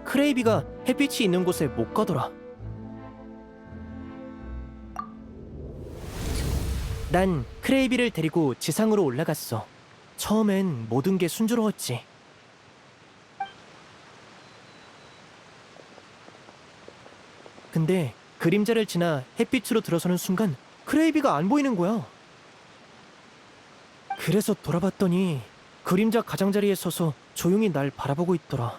크레이비가 햇빛이 있는 곳에 못 가더라. 난 크레이비를 데리고 지상으로 올라갔어. 처음엔 모든 게 순조로웠지. 근데 그림자를 지나 햇빛으로 들어서는 순간 크레이비가 안 보이는 거야. 그래서 돌아봤더니 그림자 가장자리에 서서 조용히 날 바라보고 있더라.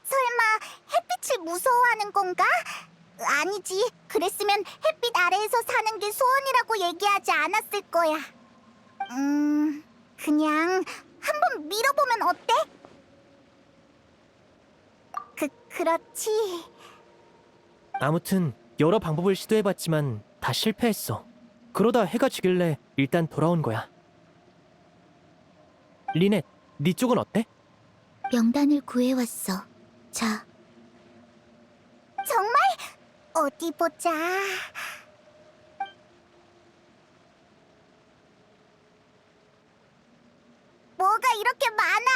설마 햇빛을 무서워하는 건가? 아니지. 그랬으면 햇빛 아래에서 사는 게 소원이라고 얘기하지 않았을 거야. 그냥 한번 밀어보면 어때? 그렇지. 아무튼 여러 방법을 시도해봤지만 다 실패했어. 그러다 해가 지길래 일단 돌아온 거야. 리넷, 네 쪽은 어때? 명단을 구해왔어. 자. 정말? 어디 보자. 뭐가 이렇게 많아?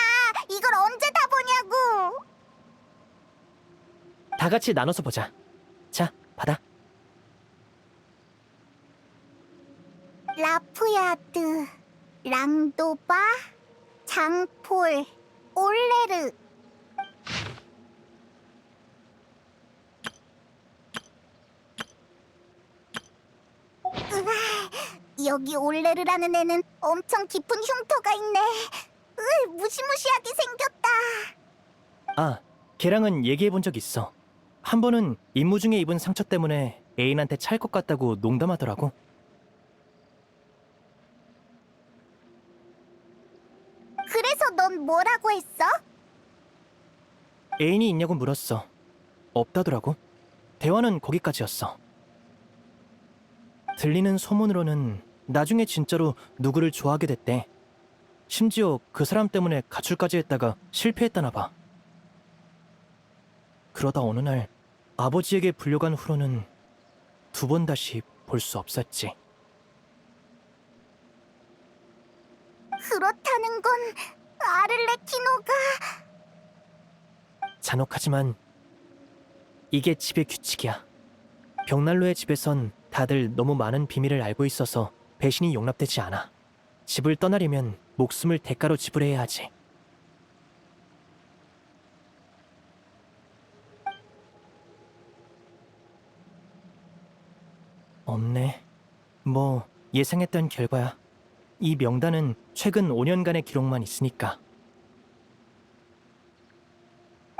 이걸 언제 다 보냐고. 다 같이 나눠서 보자. 자, 받아. 라프야드, 랑도바, 장폴, 올레르. 으아, 여기 올레르라는 애는 엄청 깊은 흉터가 있네. 무시무시하게 생겼다. 아, 걔랑은 얘기해본 적 있어. 한 번은 임무 중에 입은 상처 때문에 애인한테 찰 것 같다고 농담하더라고. 그래서 넌 뭐라고 했어? 애인이 있냐고 물었어. 없다더라고. 대화는 거기까지였어. 들리는 소문으로는 나중에 진짜로 누구를 좋아하게 됐대. 심지어 그 사람 때문에 가출까지 했다가 실패했다나 봐. 그러다 어느 날 아버지에게 불려간 후로는 두 번 다시 볼 수 없었지. 그렇다는 건 아를레키노가 잔혹하지만 이게 집의 규칙이야. 벽난로의 집에선 다들 너무 많은 비밀을 알고 있어서 배신이 용납되지 않아. 집을 떠나려면 목숨을 대가로 지불해야 하지. 없네. 뭐 예상했던 결과야. 이 명단은 최근 5년간의 기록만 있으니까.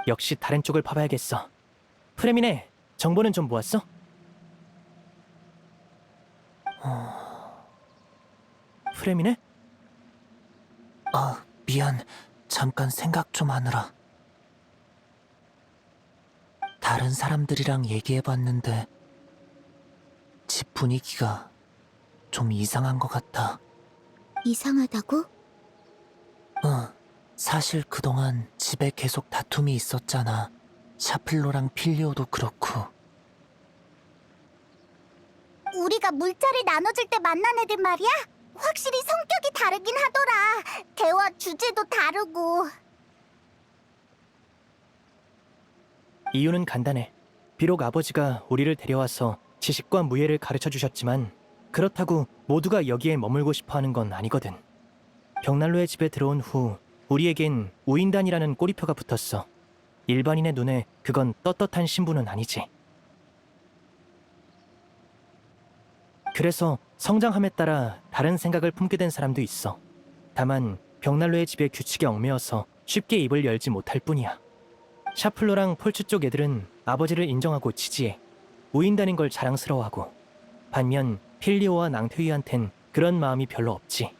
역시 다른 쪽을 파봐야겠어. 프레미네, 정보는 좀 모았어? 프레미네? 미안. 잠깐 생각 좀 하느라. 다른 사람들이랑 얘기해봤는데 집 분위기가 좀 이상한 것 같아. 이상하다고? 사실 그동안 집에 계속 다툼이 있었잖아. 샤플로랑 필리오도 그렇고. 우리가 물자를 나눠줄 때 만난 애들 말이야? 확실히 성격이 다르긴 하더라. 대화 주제도 다르고. 이유는 간단해. 비록 아버지가 우리를 데려와서 지식과 무예를 가르쳐 주셨지만 그렇다고 모두가 여기에 머물고 싶어 하는 건 아니거든. 벽난로의 집에 들어온 후 우리에겐 우인단이라는 꼬리표가 붙었어. 일반인의 눈에 그건 떳떳한 신분은 아니지. 그래서 성장함에 따라 다른 생각을 품게 된 사람도 있어. 다만 벽난로의 집의 규칙에 얽매여서 쉽게 입을 열지 못할 뿐이야. 샤플로랑 폴츠 쪽 애들은 아버지를 인정하고 지지해. 우인단인 걸 자랑스러워하고. 반면 필리오와 낭퇴위한텐 그런 마음이 별로 없지.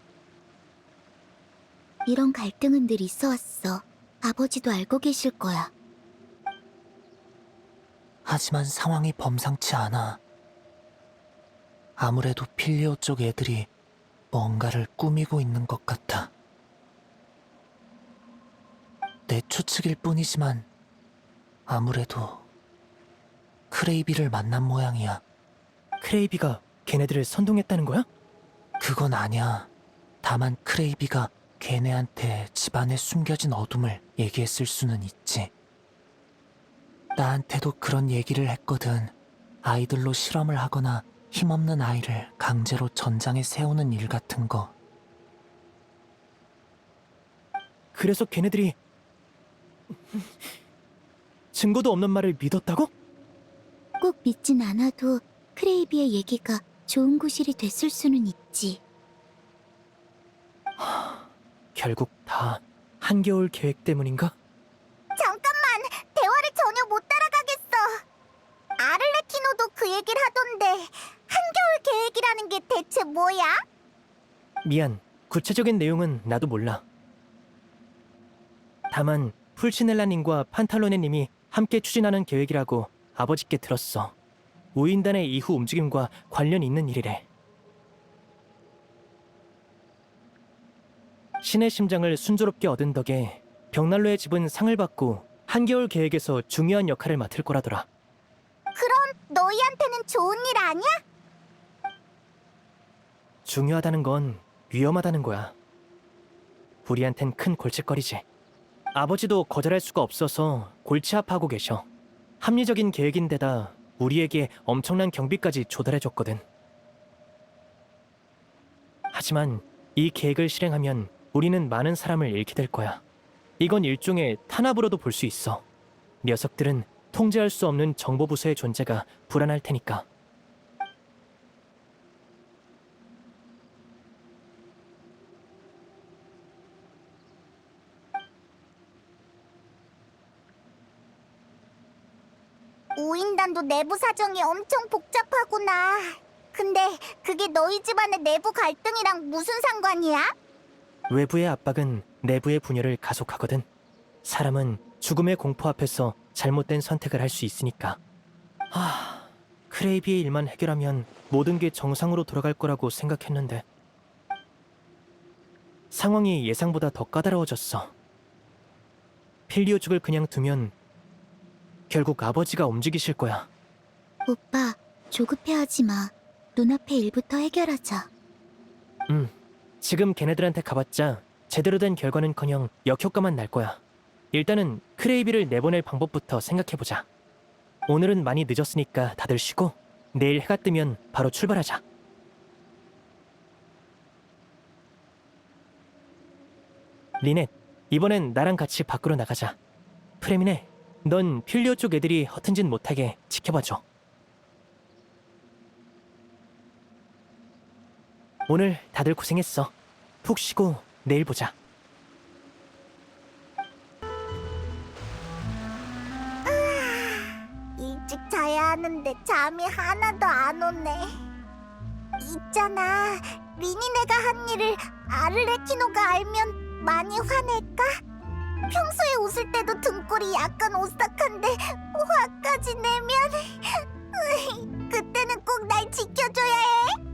이런 갈등은 늘 있어 왔어. 아버지도 알고 계실 거야. 하지만 상황이 범상치 않아. 아무래도 필리오 쪽 애들이 뭔가를 꾸미고 있는 것 같아. 내 추측일 뿐이지만 아무래도 크레이비를 만난 모양이야. 크레이비가 걔네들을 선동했다는 거야? 그건 아니야. 다만 크레이비가 걔네한테 집안에 숨겨진 어둠을 얘기했을 수는 있지. 나한테도 그런 얘기를 했거든. 아이들로 실험을 하거나 힘없는 아이를 강제로 전장에 세우는 일 같은 거. 그래서 걔네들이 증거도 없는 말을 믿었다고? 꼭 믿진 않아도 크레이비의 얘기가 좋은 구실이 됐을 수는 있지. 결국 다 한겨울 계획 때문인가? 잠깐만! 대화를 전혀 못 따라가겠어. 아를레키노도 그 얘기를 하던데 한겨울 계획이라는 게 대체 뭐야? 미안, 구체적인 내용은 나도 몰라. 다만 풀치넬라님과 판탈로네님이 함께 추진하는 계획이라고 아버지께 들었어. 우인단의 이후 움직임과 관련 있는 일이래. 신의 심장을 순조롭게 얻은 덕에 벽난로의 집은 상을 받고 한겨울 계획에서 중요한 역할을 맡을 거라더라. 그럼 너희한테는 좋은 일 아니야? 중요하다는 건 위험하다는 거야. 우리한텐 큰 골칫거리지. 아버지도 거절할 수가 없어서 골치 아파하고 계셔. 합리적인 계획인데다 우리에게 엄청난 경비까지 조달해줬거든. 하지만 이 계획을 실행하면 우리는 많은 사람을 잃게 될 거야. 이건 일종의 탄압으로도 볼 수 있어. 녀석들은 통제할 수 없는 정보부서의 존재가 불안할 테니까. 우인단도 내부 사정이 엄청 복잡하구나. 근데 그게 너희 집안의 내부 갈등이랑 무슨 상관이야? 외부의 압박은 내부의 분열을 가속하거든. 사람은 죽음의 공포 앞에서 잘못된 선택을 할 수 있으니까. 크레이비의 일만 해결하면 모든 게 정상으로 돌아갈 거라고 생각했는데 상황이 예상보다 더 까다로워졌어. 필리오족을 그냥 두면 결국 아버지가 움직이실 거야. 오빠, 조급해하지 마. 눈앞의 일부터 해결하자. 지금 걔네들한테 가봤자 제대로 된 결과는커녕 역효과만 날 거야. 일단은 크레이비를 내보낼 방법부터 생각해보자. 오늘은 많이 늦었으니까 다들 쉬고 내일 해가 뜨면 바로 출발하자. 리넷, 이번엔 나랑 같이 밖으로 나가자. 프레미네, 넌 필리오 쪽 애들이 허튼 짓 못하게 지켜봐줘. 오늘 다들 고생했어. 푹 쉬고 내일 보자. 일찍 자야 하는데 잠이 하나도 안 오네. 있잖아, 리니네가 한 일을 아르레키노가 알면 많이 화낼까? 평소에 웃을 때도 등골이 약간 오싹한데 화까지 내면 그때는 꼭 날 지켜줘야 해.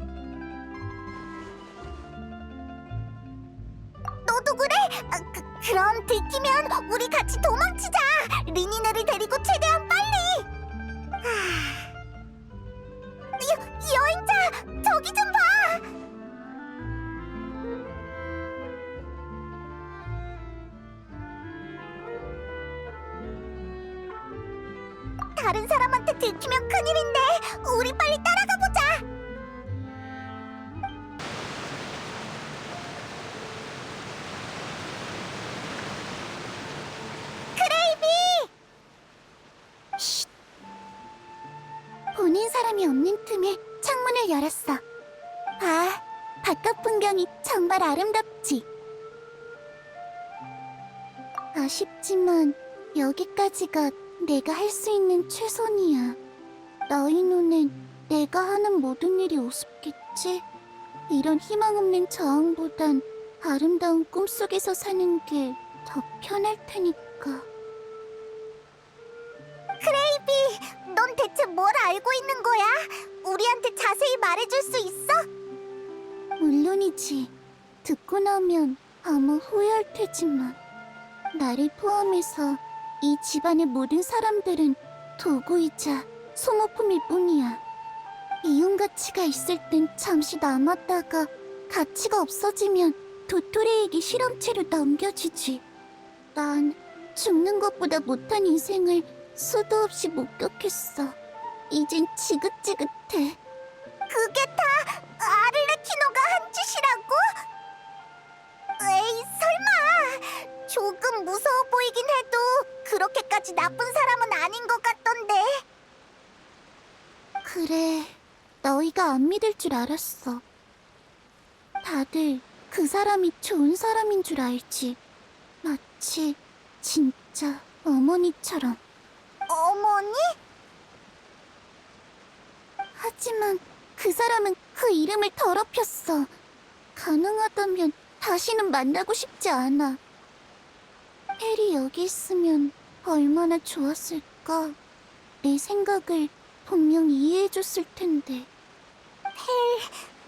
너도 그래? 그럼 들키면 우리 같이 도망치자. 리니네를 데리고 최대한 빨리. 여행자, 저기 좀 봐. 다른 사람한테 들키면 큰일인데 우리 빨리 따라가 보자. 보는 사람이 없는 틈에 창문을 열었어. 아, 바깥 풍경이 정말 아름답지. 아쉽지만 여기까지가 내가 할 수 있는 최선이야. 너희 눈엔 내가 하는 모든 일이 우습겠지? 이런 희망 없는 저항보단 아름다운 꿈속에서 사는 게 더 편할 테니까. 크레이비, 넌 대체 뭘 알고 있는 거야? 우리한테 자세히 말해줄 수 있어? 물론이지. 듣고 나면 아마 후회할 테지만 나를 포함해서 이 집안의 모든 사람들은 도구이자 소모품일 뿐이야. 이용 가치가 있을 땐 잠시 남았다가 가치가 없어지면 도토리에게 실험체로 넘겨지지. 난 죽는 것보다 못한 인생을 수도 없이 목격했어. 이젠 지긋지긋해. 그게 다 아르레키노가 한 짓이라고? 에이, 설마. 조금 무서워 보이긴 해도 그렇게까지 나쁜 사람은 아닌 것 같던데. 그래, 너희가 안 믿을 줄 알았어. 다들 그 사람이 좋은 사람인 줄 알지. 마치 진짜 어머니처럼. 어머니? 하지만 그 사람은 그 이름을 더럽혔어. 가능하다면 다시는 만나고 싶지 않아. 헬이 여기 있으면 얼마나 좋았을까. 내 생각을 분명 이해해줬을 텐데. 헬,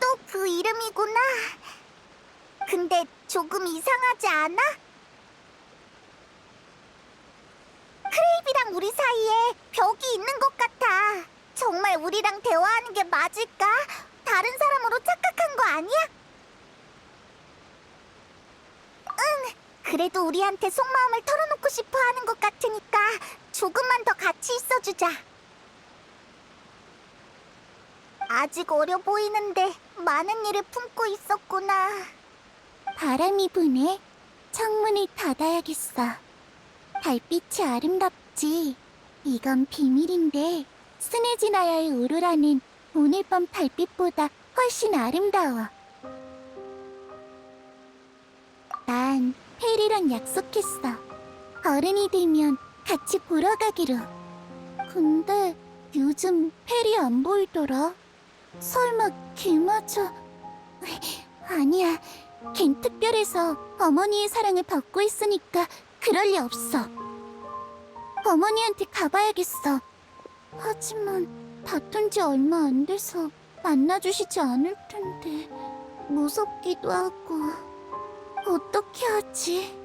또 그 이름이구나. 근데 조금 이상하지 않아? 크레이비랑 우리 사이에 벽이 있는 것 같아. 정말 우리랑 대화하는 게 맞을까? 다른 사람으로 착각한 거 아니야? 응, 그래도 우리한테 속마음을 털어놓고 싶어 하는 것 같으니까 조금만 더 같이 있어주자. 아직 어려 보이는데 많은 일을 품고 있었구나. 바람이 부네. 창문을 닫아야겠어. 달빛이 아름답지. 이건 비밀인데 스네지나야의 오로라는 오늘 밤 달빛보다 훨씬 아름다워. 난 페리랑 약속했어. 어른이 되면 같이 보러 가기로. 근데 요즘 페리 안 보이더라. 설마 걔마저... 아니야. 걘 특별해서 어머니의 사랑을 받고 있으니까 그럴 리 없어. 어머니한테 가봐야겠어. 하지만 다툰 지 얼마 안 돼서 만나주시지 않을 텐데 무섭기도 하고 어떻게 하지?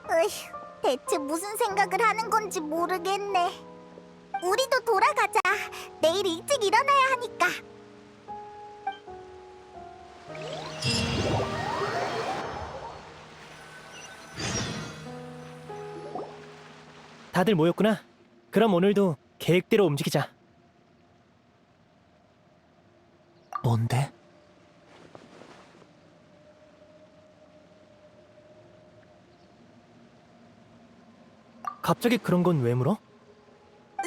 으휴, 대체 무슨 생각을 하는 건지 모르겠네. 우리도 돌아가자. 내일 일찍 일어나야 하니까. 다들 모였구나. 그럼 오늘도 계획대로 움직이자. 뭔데? 갑자기 그런 건 왜 물어?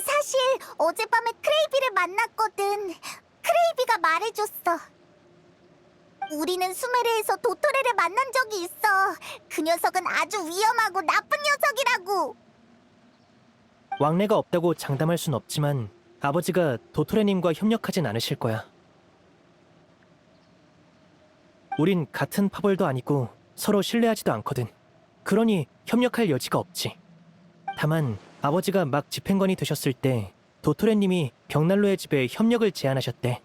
사실 어젯밤에 크레이비를 만났거든. 크레이비가 말해줬어. 우리는 수메르에서 도토레를 만난 적이 있어. 그 녀석은 아주 위험하고 나쁜 녀석이라고. 왕래가 없다고 장담할 순 없지만 아버지가 도토레님과 협력하진 않으실 거야. 우린 같은 파벌도 아니고 서로 신뢰하지도 않거든. 그러니 협력할 여지가 없지. 다만 아버지가 막 집행관이 되셨을 때 도토레님이 벽난로의 집에 협력을 제안하셨대.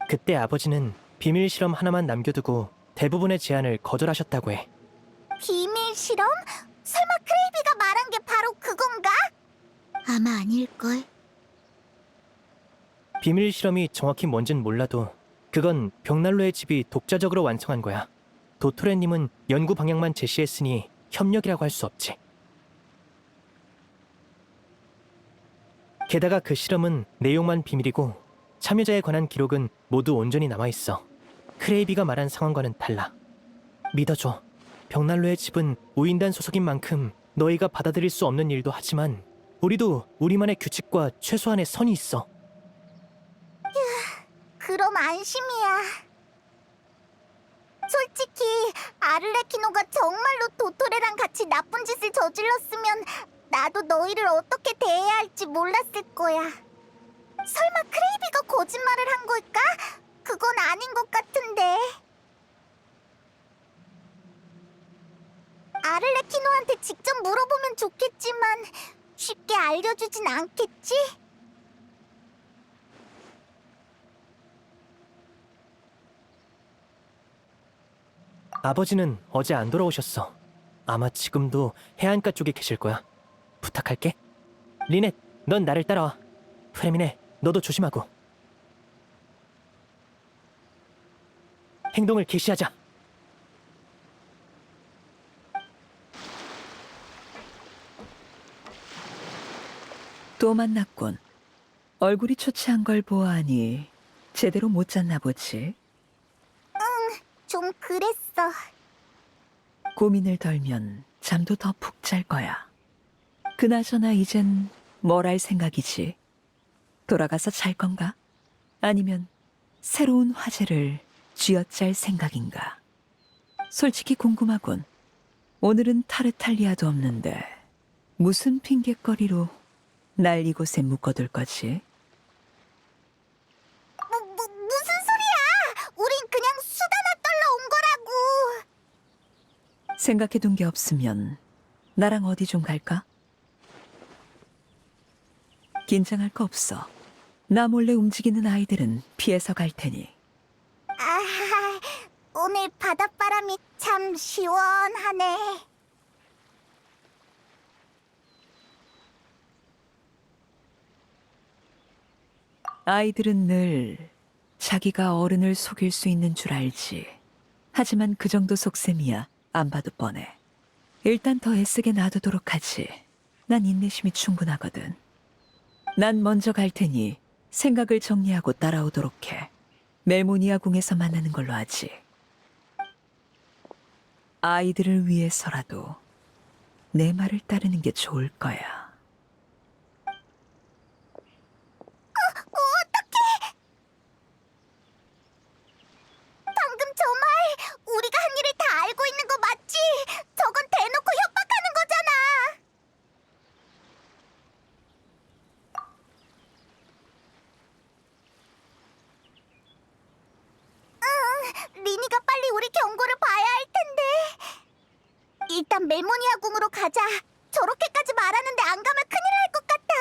그때 아버지는 비밀 실험 하나만 남겨두고 대부분의 제안을 거절하셨다고 해. 비밀 실험? 설마 크레이비가 말한 게 바로 그건가? 아마 아닐걸. 비밀 실험이 정확히 뭔진 몰라도 그건 벽난로의 집이 독자적으로 완성한 거야. 도토레님은 연구 방향만 제시했으니 협력이라고 할 수 없지. 게다가 그 실험은 내용만 비밀이고 참여자에 관한 기록은 모두 온전히 남아있어. 크레이비가 말한 상황과는 달라. 믿어줘. 벽난로의 집은 우인단 소속인 만큼 너희가 받아들일 수 없는 일도 하지만 우리도 우리만의 규칙과 최소한의 선이 있어. 그럼 안심이야. 솔직히 아르레키노가 정말로 도토레랑 같이 나쁜 짓을 저질렀으면 나도 너희를 어떻게 대해야 할지 몰랐을 거야. 설마 크레이비가 거짓말을 한 걸까? 그건 아닌 것 같은데. 아르레키노한테 직접 물어보면 좋겠지만 쉽게 알려주진 않겠지? 아버지는 어제 안 돌아오셨어. 아마 지금도 해안가 쪽에 계실 거야. 부탁할게. 리넷, 넌 나를 따라와. 프레미네, 너도 조심하고. 행동을 개시하자. 또 만났군. 얼굴이 초췌한 걸 보아하니 제대로 못 잤나 보지. 좀 그랬어. 고민을 덜면 잠도 더 푹 잘 거야. 그나저나 이젠 뭘 할 생각이지? 돌아가서 잘 건가? 아니면 새로운 화제를 쥐어짤 생각인가? 솔직히 궁금하군. 오늘은 타르탈리아도 없는데 무슨 핑곗거리로 날 이곳에 묶어둘 거지? 무슨 소리야? 우린 그냥 수다나 떨러 온 거라고. 생각해둔 게 없으면 나랑 어디 좀 갈까? 긴장할 거 없어. 나 몰래 움직이는 아이들은 피해서 갈 테니. 아, 오늘 바닷바람이 참 시원하네. 아이들은 늘 자기가 어른을 속일 수 있는 줄 알지. 하지만 그 정도 속셈이야 안 봐도 뻔해. 일단 더 애쓰게 놔두도록 하지. 난 인내심이 충분하거든. 난 먼저 갈 테니 생각을 정리하고 따라오도록 해. 멜모니아 궁에서 만나는 걸로 하지. 아이들을 위해서라도 내 말을 따르는 게 좋을 거야. 방금 저 말, 우리가 한 일을 다 알고 있는 거 맞지? 저건 대놓고 협박하는 거잖아. 우리 경고를 봐야 할 텐데. 일단 멜모니아 궁으로 가자. 저렇게까지 말하는데 안 가면 큰일 날 것 같아.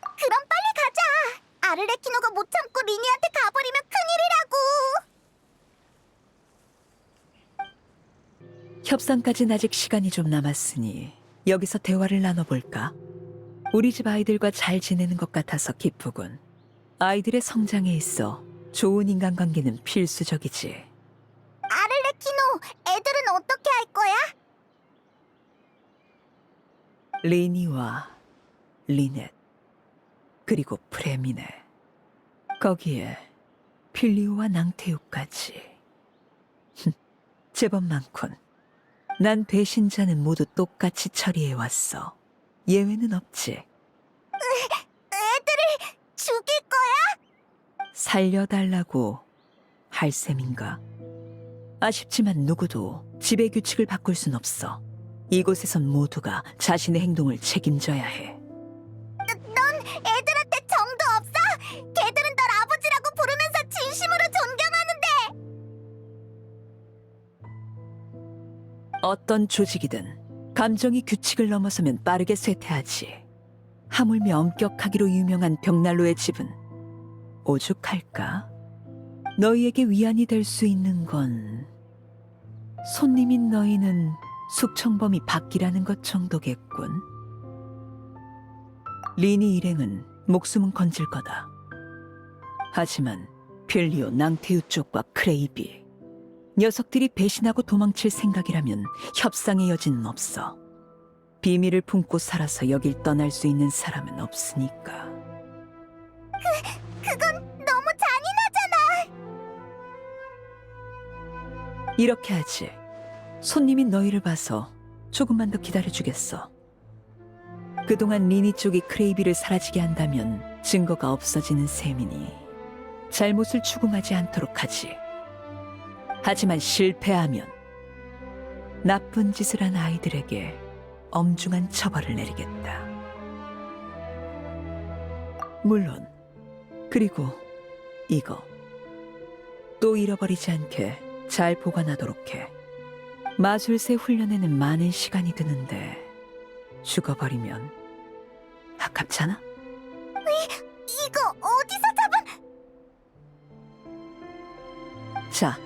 그럼 빨리 가자. 아르레키노가 못 참고 리니한테 가버리면 큰일이라고. 협상까진 아직 시간이 좀 남았으니 여기서 대화를 나눠볼까? 우리 집 아이들과 잘 지내는 것 같아서 기쁘군. 아이들의 성장에 있어 좋은 인간관계는 필수적이지. 아르레키노, 애들은 어떻게 할 거야? 리니와 리넷, 그리고 프레미네. 거기에 필리오와 낭테우까지. 제법 많군. 난 배신자는 모두 똑같이 처리해왔어. 예외는 없지. 애들을 죽일 거야? 살려달라고 할 셈인가? 아쉽지만 누구도 집의 규칙을 바꿀 순 없어. 이곳에선 모두가 자신의 행동을 책임져야 해. 넌 애들한테 정도 없어? 걔들은 널 아버지라고 부르면서 진심으로 존경하는데. 어떤 조직이든 감정이 규칙을 넘어서면 빠르게 쇠퇴하지. 하물며 엄격하기로 유명한 벽난로의 집은 오죽할까? 너희에게 위안이 될 수 있는 건 손님인 너희는 숙청범이 바뀌라는 것 정도겠군. 리니 일행은 목숨은 건질 거다. 하지만 필리오 낭테유 쪽과 크레이비, 녀석들이 배신하고 도망칠 생각이라면 협상의 여지는 없어. 비밀을 품고 살아서 여길 떠날 수 있는 사람은 없으니까. 그건 너무 잔인하잖아. 이렇게 하지. 손님인 너희를 봐서 조금만 더 기다려주겠어. 그동안 리니 쪽이 크레이비를 사라지게 한다면 증거가 없어지는 셈이니 잘못을 추궁하지 않도록 하지. 하지만 실패하면 나쁜 짓을 한 아이들에게 엄중한 처벌을 내리겠다. 물론, 그리고 이거 또 잃어버리지 않게 잘 보관하도록 해. 마술새 훈련에는 많은 시간이 드는데 죽어버리면 아깝잖아? 이거 어디서 잡은... 자,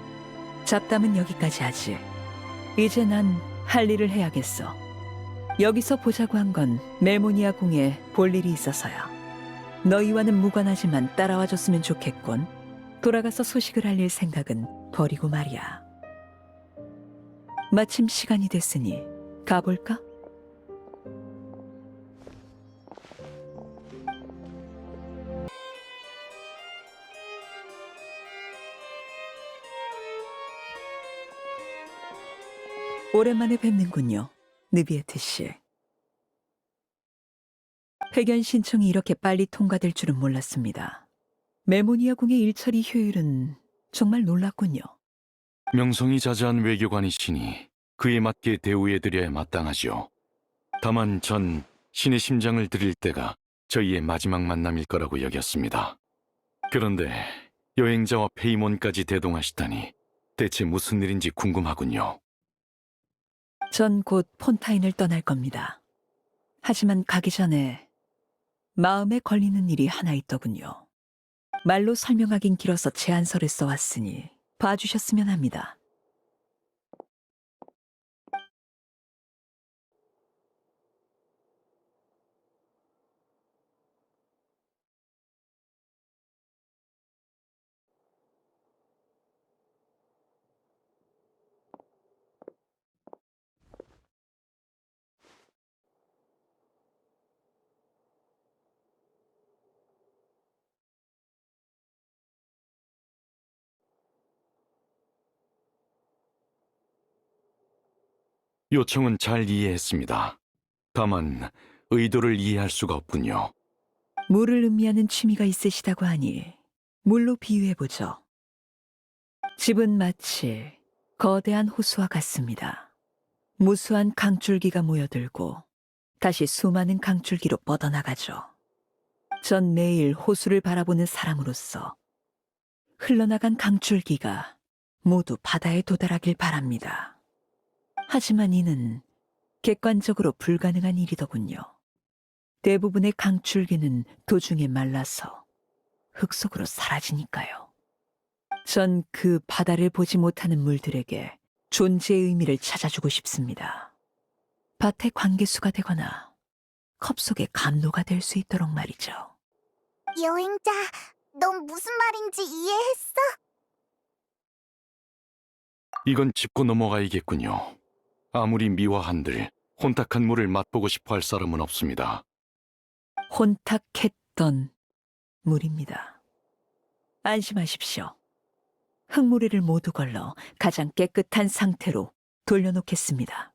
잡담은 여기까지 하지. 이제 난 할 일을 해야겠어. 여기서 보자고 한 건 멜모니아 궁에 볼 일이 있어서야. 너희와는 무관하지만 따라와줬으면 좋겠군. 돌아가서 소식을 알릴 생각은 버리고 말이야. 마침 시간이 됐으니 가볼까? 오랜만에 뵙는군요, 느비에트 씨. 회견 신청이 이렇게 빨리 통과될 줄은 몰랐습니다. 멜모니아 궁의 일처리 효율은 정말 놀랍군요. 명성이 자자한 외교관이시니 그에 맞게 대우해드려야 마땅하죠. 다만 전 신의 심장을 드릴 때가 저희의 마지막 만남일 거라고 여겼습니다. 그런데 여행자와 페이몬까지 대동하시다니 대체 무슨 일인지 궁금하군요. 전 곧 폰타인을 떠날 겁니다. 하지만 가기 전에 마음에 걸리는 일이 하나 있더군요. 말로 설명하긴 길어서 제안서를 써왔으니 봐주셨으면 합니다. 요청은 잘 이해했습니다. 다만 의도를 이해할 수가 없군요. 물을 음미하는 취미가 있으시다고 하니 물로 비유해보죠. 집은 마치 거대한 호수와 같습니다. 무수한 강줄기가 모여들고 다시 수많은 강줄기로 뻗어나가죠. 전 매일 호수를 바라보는 사람으로서 흘러나간 강줄기가 모두 바다에 도달하길 바랍니다. 하지만 이는 객관적으로 불가능한 일이더군요. 대부분의 강줄기는 도중에 말라서 흙 속으로 사라지니까요. 전 그 바다를 보지 못하는 물들에게 존재의 의미를 찾아주고 싶습니다. 밭의 관계수가 되거나 컵 속의 감로가 될 수 있도록 말이죠. 여행자, 넌 무슨 말인지 이해했어? 이건 짚고 넘어가야겠군요. 아무리 미화한들 혼탁한 물을 맛보고 싶어 할 사람은 없습니다. 혼탁했던 물입니다. 안심하십시오. 흙무리를 모두 걸러 가장 깨끗한 상태로 돌려놓겠습니다.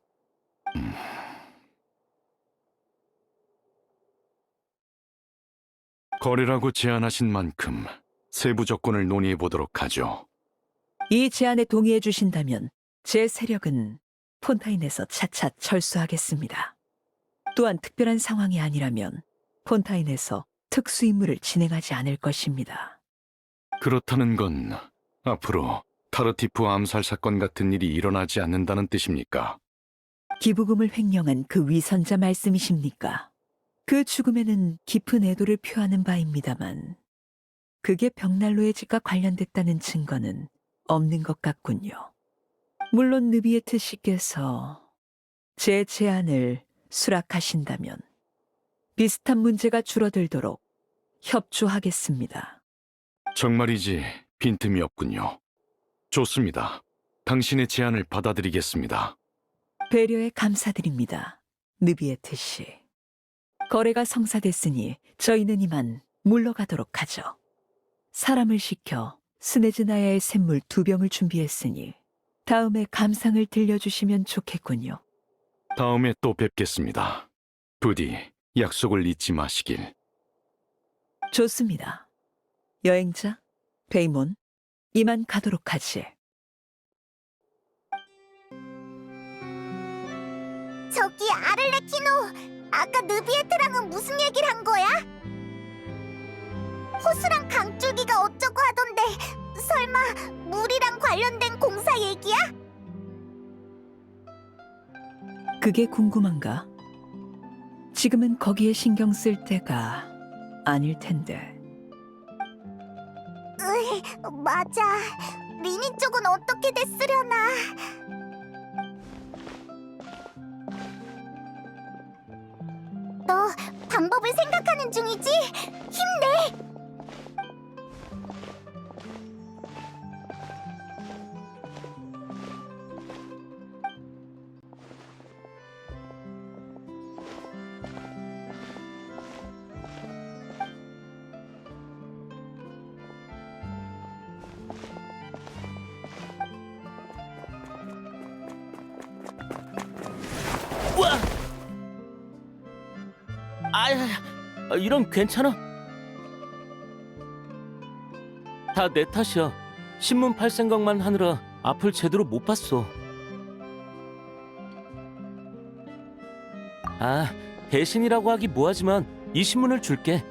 거래라고 제안하신 만큼 세부 조건을 논의해 보도록 하죠. 이 제안에 동의해 주신다면 제 세력은 폰타인에서 차차 철수하겠습니다. 또한 특별한 상황이 아니라면 폰타인에서 특수 임무를 진행하지 않을 것입니다. 그렇다는 건 앞으로 타르티프 암살 사건 같은 일이 일어나지 않는다는 뜻입니까? 기부금을 횡령한 그 위선자 말씀이십니까? 그 죽음에는 깊은 애도를 표하는 바입니다만 그게 벽난로의 집과 관련됐다는 증거는 없는 것 같군요. 물론 느비에트 씨께서 제 제안을 수락하신다면 비슷한 문제가 줄어들도록 협조하겠습니다. 정말이지 빈틈이 없군요. 좋습니다. 당신의 제안을 받아들이겠습니다. 배려에 감사드립니다. 느비에트 씨. 거래가 성사됐으니 저희는 이만 물러가도록 하죠. 사람을 시켜 스네즈나야의 샘물 2병을 준비했으니 다음에 감상을 들려주시면 좋겠군요. 다음에 또 뵙겠습니다. 부디 약속을 잊지 마시길. 좋습니다. 여행자, 베이몬, 이만 가도록 하지. 저기 아를레키노, 아까 느비에트랑은 무슨 얘기를 한 거야? 호수랑 강줄기가 어쩌고 하던데 설마 물이랑 관련된 공사 얘기야? 그게 궁금한가? 지금은 거기에 신경 쓸 때가 아닐 텐데. 맞아. 리니 쪽은 어떻게 됐으려나. 너 방법을 생각하는 중이지? 힘내! 우와! 이런 괜찮아? 다 내 탓이야. 신문 팔 생각만 하느라 앞을 제대로 못 봤어. 대신이라고 하기 뭐하지만 이 신문을 줄게.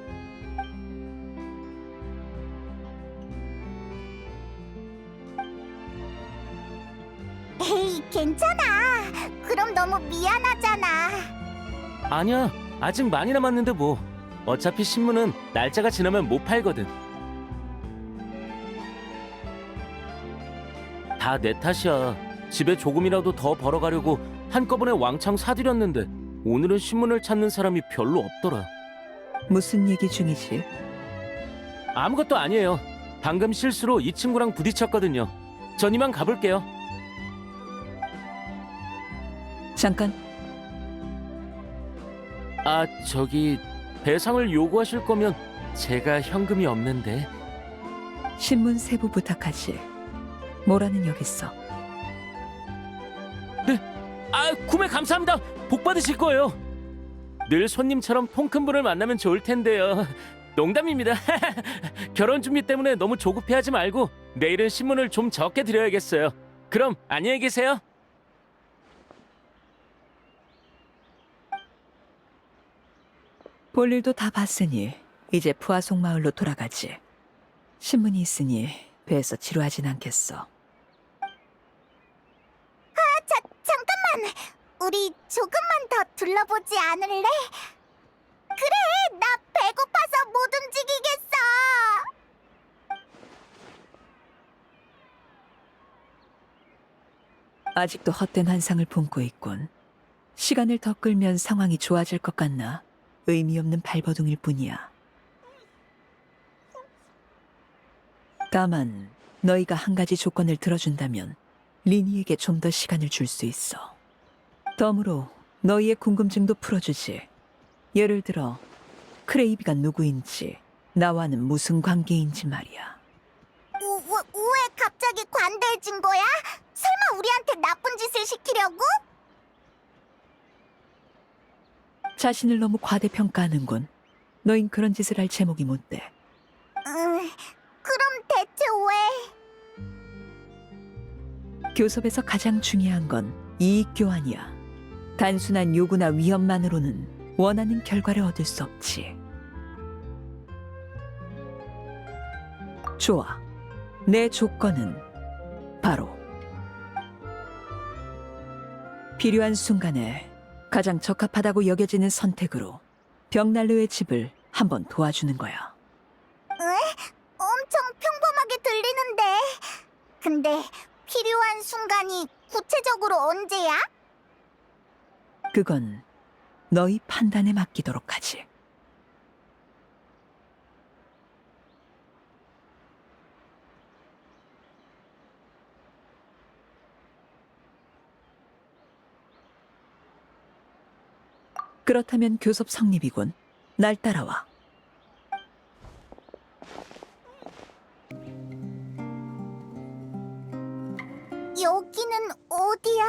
에이, 괜찮아. 그럼 너무 미안하잖아. 아니야, 아직 많이 남았는데 뭐. 어차피 신문은 날짜가 지나면 못 팔거든. 다 내 탓이야. 집에 조금이라도 더 벌어가려고 한꺼번에 왕창 사들였는데 오늘은 신문을 찾는 사람이 별로 없더라. 무슨 얘기 중이지? 아무것도 아니에요. 방금 실수로 이 친구랑 부딪혔거든요. 전 이만 가볼게요. 잠깐. 저기 배상을 요구하실 거면 제가 현금이 없는데. 신문 세부 부탁하지. 뭐라는 여기 있어. 네, 구매 감사합니다. 복 받으실 거예요. 늘 손님처럼 통 큰 분을 만나면 좋을 텐데요. 농담입니다. 결혼 준비 때문에 너무 조급해하지 말고 내일은 신문을 좀 적게 드려야겠어요. 그럼 안녕히 계세요. 볼일도 다 봤으니 이제 푸아송 마을로 돌아가지. 신문이 있으니 배에서 지루하진 않겠어. 잠깐만. 우리 조금만 더 둘러보지 않을래? 그래, 나 배고파서 못 움직이겠어. 아직도 헛된 환상을 품고 있군. 시간을 더 끌면 상황이 좋아질 것 같나? 의미 없는 발버둥일 뿐이야. 다만 너희가 한 가지 조건을 들어준다면 리니에게 좀 더 시간을 줄 수 있어. 덤으로 너희의 궁금증도 풀어주지. 예를 들어 크레이비가 누구인지, 나와는 무슨 관계인지 말이야. 왜 갑자기 관대해진 거야? 설마 우리한테 나쁜 짓을 시키려고? 자신을 너무 과대평가하는군. 너흰 그런 짓을 할 제목이 못 돼. 그럼 대체 왜? 교섭에서 가장 중요한 건 이익 교환이야. 단순한 요구나 위협만으로는 원하는 결과를 얻을 수 없지. 좋아. 내 조건은 바로 필요한 순간에 가장 적합하다고 여겨지는 선택으로 벽난로의 집을 한번 도와주는 거야. 엄청 평범하게 들리는데. 근데 필요한 순간이 구체적으로 언제야? 그건 너희 판단에 맡기도록 하지. 그렇다면 교섭 성립이군. 날 따라와. 여기는 어디야?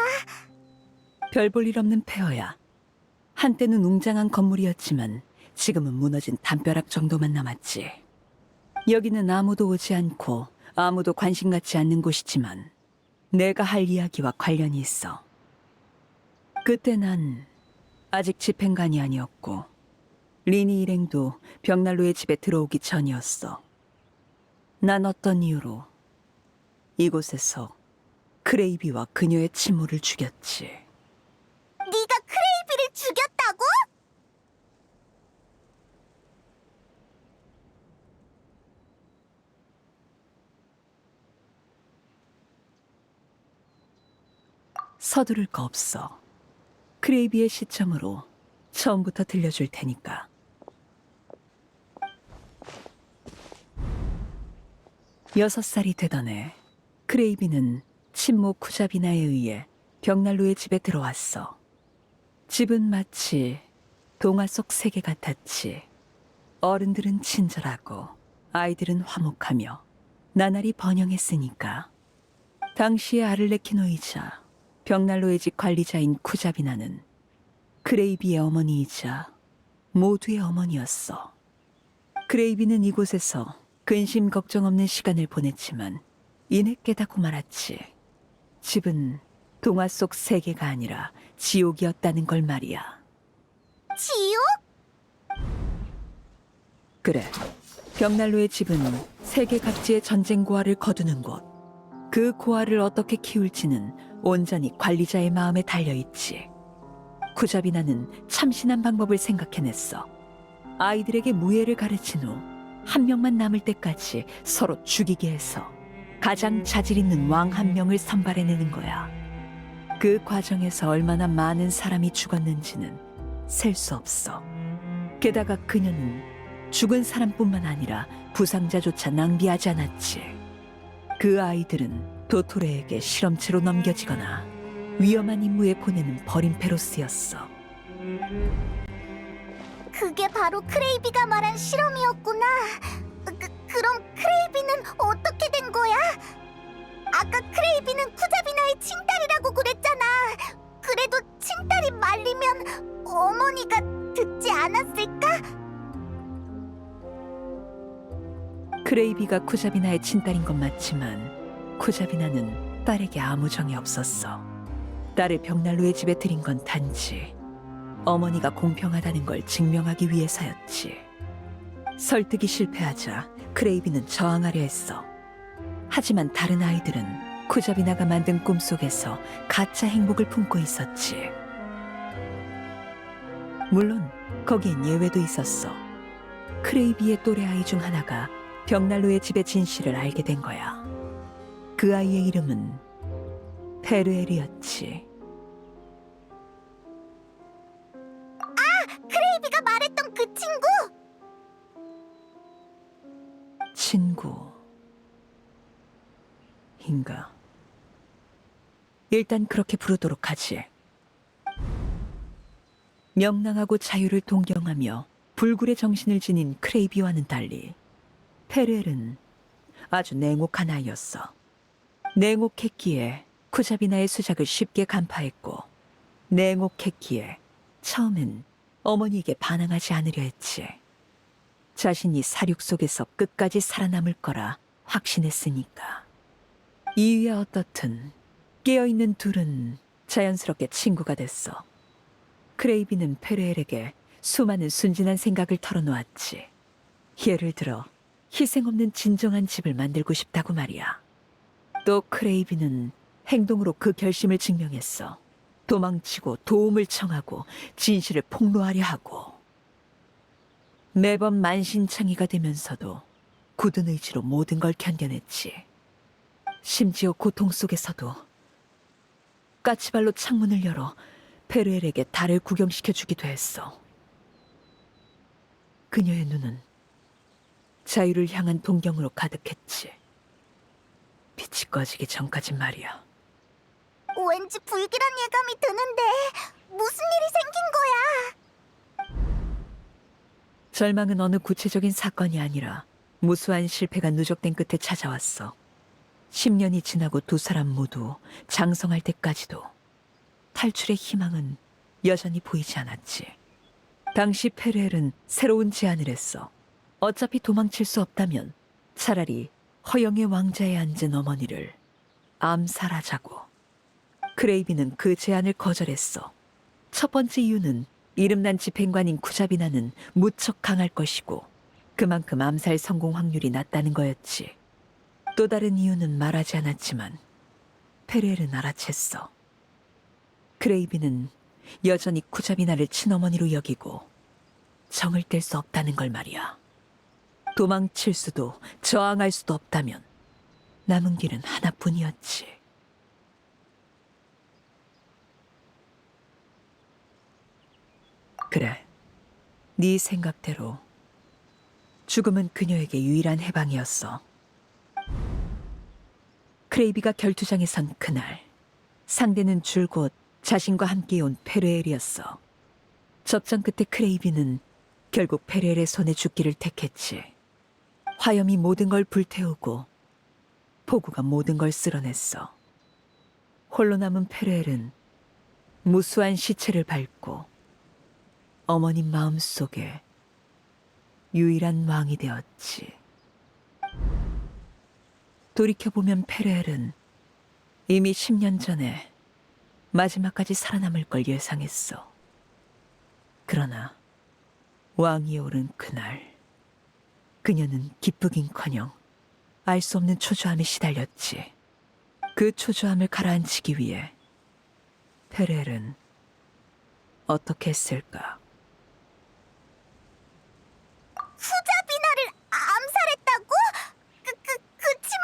별 볼 일 없는 폐허야. 한때는 웅장한 건물이었지만 지금은 무너진 담벼락 정도만 남았지. 여기는 아무도 오지 않고 아무도 관심 갖지 않는 곳이지만 내가 할 이야기와 관련이 있어. 그때 난 아직 집행관이 아니었고 리니 일행도 벽난로의 집에 들어오기 전이었어. 난 어떤 이유로 이곳에서 크레이비와 그녀의 친모를 죽였지. 네가 크레이비를 죽였다고? 서두를 거 없어. 크레이비의 시점으로 처음부터 들려줄 테니까. 여섯 살이 되던 해 크레이비는 친모 쿠자비나에 의해 벽난로의 집에 들어왔어. 집은 마치 동화 속 세계 같았지. 어른들은 친절하고 아이들은 화목하며 나날이 번영했으니까. 당시의 아를레키노이자 벽난로의 집 관리자인 쿠자비나는 크레이비의 어머니이자 모두의 어머니였어. 크레이비는 이곳에서 근심 걱정 없는 시간을 보냈지만 이내 깨닫고 말았지. 집은 동화 속 세계가 아니라 지옥이었다는 걸 말이야. 지옥? 그래. 벽난로의 집은 세계 각지의 전쟁 고아를 거두는 곳. 그 고아를 어떻게 키울지는 온전히 관리자의 마음에 달려있지. 쿠자비나는 참신한 방법을 생각해냈어. 아이들에게 무예를 가르친 후 한 명만 남을 때까지 서로 죽이게 해서 가장 자질 있는 왕 한 명을 선발해내는 거야. 그 과정에서 얼마나 많은 사람이 죽었는지는 셀 수 없어. 게다가 그녀는 죽은 사람뿐만 아니라 부상자조차 낭비하지 않았지. 그 아이들은 도토레에게 실험체로 넘겨지거나 위험한 임무에 보내는 버림패로 쓰였어. 그게 바로 크레이비가 말한 실험이었구나. 그럼 크레이비는 어떻게 된 거야? 아까 크레이비는 쿠자비나의 친딸이라고 그랬잖아. 그래도 친딸이 말리면 어머니가 듣지 않았을까? 크레이비가 쿠자비나의 친딸인 건 맞지만 쿠자비나는 딸에게 아무 정이 없었어. 딸을 벽난로의 집에 들인 건 단지 어머니가 공평하다는 걸 증명하기 위해서였지. 설득이 실패하자 크레이비는 저항하려 했어. 하지만 다른 아이들은 쿠자비나가 만든 꿈속에서 가짜 행복을 품고 있었지. 물론 거기엔 예외도 있었어. 크레이비의 또래 아이 중 하나가 벽난로의 집의 진실을 알게 된 거야. 그 아이의 이름은 페르엘이었지. 크레이비가 말했던 그 친구! 친구인가? 일단 그렇게 부르도록 하지. 명랑하고 자유를 동경하며 불굴의 정신을 지닌 크레이비와는 달리 페르엘은 아주 냉혹한 아이였어. 냉혹했기에 쿠자비나의 수작을 쉽게 간파했고, 냉혹했기에 처음엔 어머니에게 반항하지 않으려 했지. 자신이 사륙 속에서 끝까지 살아남을 거라 확신했으니까. 이유야 어떻든 깨어있는 둘은 자연스럽게 친구가 됐어. 크레이비는 페르엘에게 수많은 순진한 생각을 털어놓았지. 예를 들어 희생 없는 진정한 집을 만들고 싶다고 말이야. 또 크레이비는 행동으로 그 결심을 증명했어. 도망치고 도움을 청하고 진실을 폭로하려 하고. 매번 만신창이가 되면서도 굳은 의지로 모든 걸 견뎌냈지. 심지어 고통 속에서도 까치발로 창문을 열어 페르엘에게 달을 구경시켜주기도 했어. 그녀의 눈은 자유를 향한 동경으로 가득했지. 빛이 꺼지기 전까진 말이야. 왠지 불길한 예감이 드는데 무슨 일이 생긴 거야? 절망은 어느 구체적인 사건이 아니라 무수한 실패가 누적된 끝에 찾아왔어. 10년이 지나고 두 사람 모두 장성할 때까지도 탈출의 희망은 여전히 보이지 않았지. 당시 페르엘은 새로운 제안을 했어. 어차피 도망칠 수 없다면 차라리 허영의 왕자에 앉은 어머니를 암살하자고. 크레이비는 그 제안을 거절했어. 첫 번째 이유는 이름난 집행관인 쿠자비나는 무척 강할 것이고 그만큼 암살 성공 확률이 낮다는 거였지. 또 다른 이유는 말하지 않았지만 페르엘은 알아챘어. 크레이비는 여전히 쿠자비나를 친어머니로 여기고 정을 뗄 수 없다는 걸 말이야. 도망칠 수도 저항할 수도 없다면 남은 길은 하나뿐이었지. 그래, 네 생각대로 죽음은 그녀에게 유일한 해방이었어. 크레이비가 결투장에 선 그날, 상대는 줄곧 자신과 함께 온 페르엘이었어. 접전 끝에 크레이비는 결국 페르엘의 손에 죽기를 택했지. 화염이 모든 걸 불태우고 폭우가 모든 걸 쓸어냈어. 홀로 남은 페르엘은 무수한 시체를 밟고 어머님 마음속에 유일한 왕이 되었지. 돌이켜보면 페르엘은 이미 10년 전에 마지막까지 살아남을 걸 예상했어. 그러나 왕위에 오른 그날 그녀는 기쁘긴커녕 알 수 없는 초조함에 시달렸지. 그 초조함을 가라앉히기 위해 페르엘은 어떻게 했을까? 후자비나를 암살했다고? 그치만...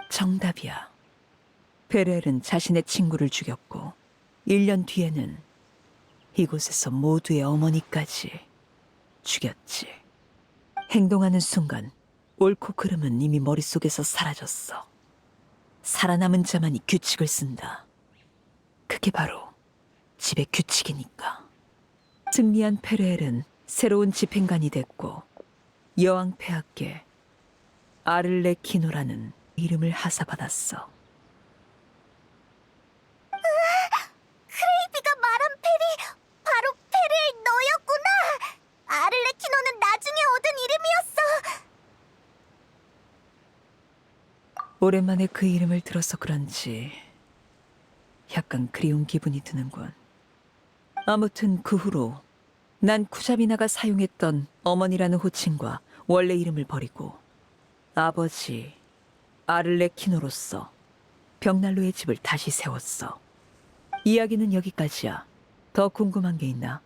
정답이야. 페르엘은 자신의 친구를 죽였고 1년 뒤에는 이곳에서 모두의 어머니까지 죽였지. 행동하는 순간 옳고 그름은 이미 머릿속에서 사라졌어. 살아남은 자만이 규칙을 쓴다. 그게 바로 집의 규칙이니까. 승리한 페르엘은 새로운 집행관이 됐고 여왕 폐하께 아를레키노라는 이름을 하사받았어. 크레이비가 말한 펠이 바로 페르엘 너였구나! 아를레키노는 나중에 얻은 이름이었어! 오랜만에 그 이름을 들어서 그런지 약간 그리운 기분이 드는군. 아무튼 그 후로 난 쿠자비나가 사용했던 어머니라는 호칭과 원래 이름을 버리고 아버지 아를레키노로서 벽난로의 집을 다시 세웠어. 이야기는 여기까지야. 더 궁금한 게 있나?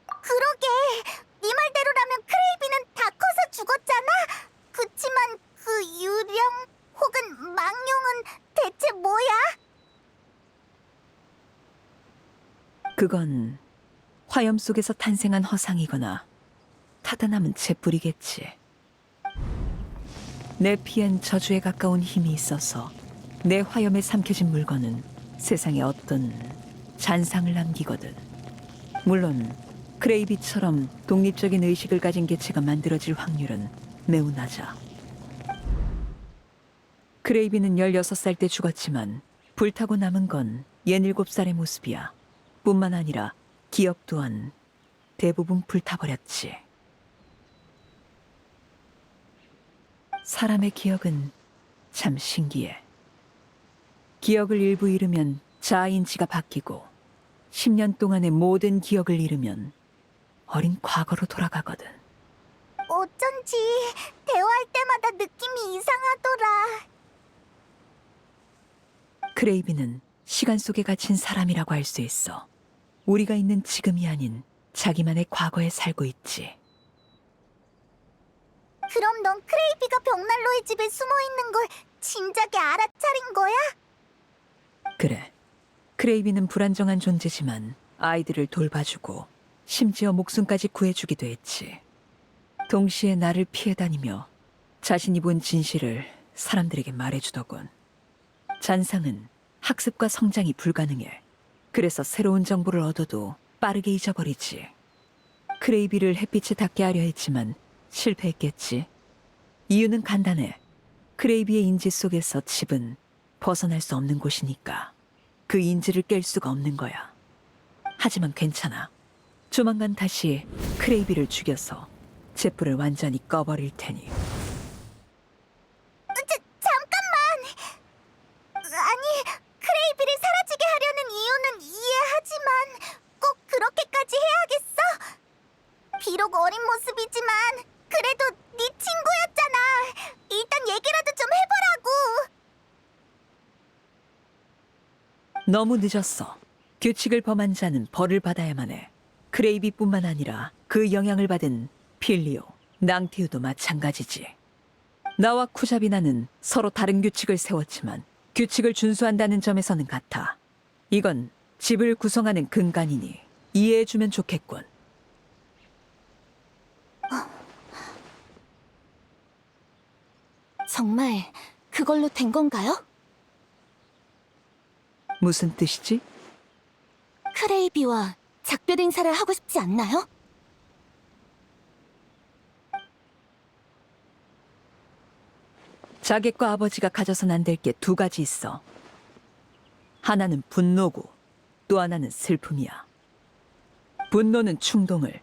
그러게, 네 말대로라면 크레이비는 다 커서 죽었잖아. 그치만 그 유령 혹은 망령은 대체 뭐야? 그건 화염 속에서 탄생한 허상이거나 타다 남은 재뿌리겠지. 내 피엔 저주에 가까운 힘이 있어서 내 화염에 삼켜진 물건은 세상에 어떤 잔상을 남기거든. 물론 크레이비처럼 독립적인 의식을 가진 개체가 만들어질 확률은 매우 낮아. 크레이비는 16살 때 죽었지만 불타고 남은 건 67살의 모습이야. 뿐만 아니라 기억 또한 대부분 불타버렸지. 사람의 기억은 참 신기해. 기억을 일부 잃으면 자아인지가 바뀌고 10년 동안의 모든 기억을 잃으면 어린 과거로 돌아가거든. 어쩐지 대화할 때마다 느낌이 이상하더라. 크레이비는 시간 속에 갇힌 사람이라고 할 수 있어. 우리가 있는 지금이 아닌 자기만의 과거에 살고 있지. 그럼 넌 크레이비가 벽난로의 집에 숨어 있는 걸 진작에 알아차린 거야? 그래. 크레이비는 불안정한 존재지만 아이들을 돌봐주고 심지어 목숨까지 구해주기도 했지. 동시에 나를 피해 다니며 자신이 본 진실을 사람들에게 말해주더군. 잔상은 학습과 성장이 불가능해. 그래서 새로운 정보를 얻어도 빠르게 잊어버리지. 크레이비를 햇빛에 닿게 하려 했지만 실패했겠지. 이유는 간단해. 크레이비의 인지 속에서 집은 벗어날 수 없는 곳이니까. 그 인지를 깰 수가 없는 거야. 하지만 괜찮아. 조만간 다시 크레이비를 죽여서 잿불을 완전히 꺼버릴 테니. 잠깐만! 아니, 크레이비를 사라지게 하려는 이유는 이해하지만 꼭 그렇게까지 해야겠어? 비록 어린 모습이지만 그래도 네 친구였잖아. 일단 얘기라도 좀 해보라고. 너무 늦었어. 규칙을 범한 자는 벌을 받아야만 해. 크레이비뿐만 아니라 그 영향을 받은 필리오, 낭티우도 마찬가지지. 나와 쿠자비나는 서로 다른 규칙을 세웠지만 규칙을 준수한다는 점에서는 같아. 이건 집을 구성하는 근간이니 이해해주면 좋겠군. 정말 그걸로 된 건가요? 무슨 뜻이지? 크레이비와 작별 인사를 하고 싶지 않나요? 자객과 아버지가 가져선 안 될 게 두 가지 있어. 하나는 분노고 또 하나는 슬픔이야. 분노는 충동을,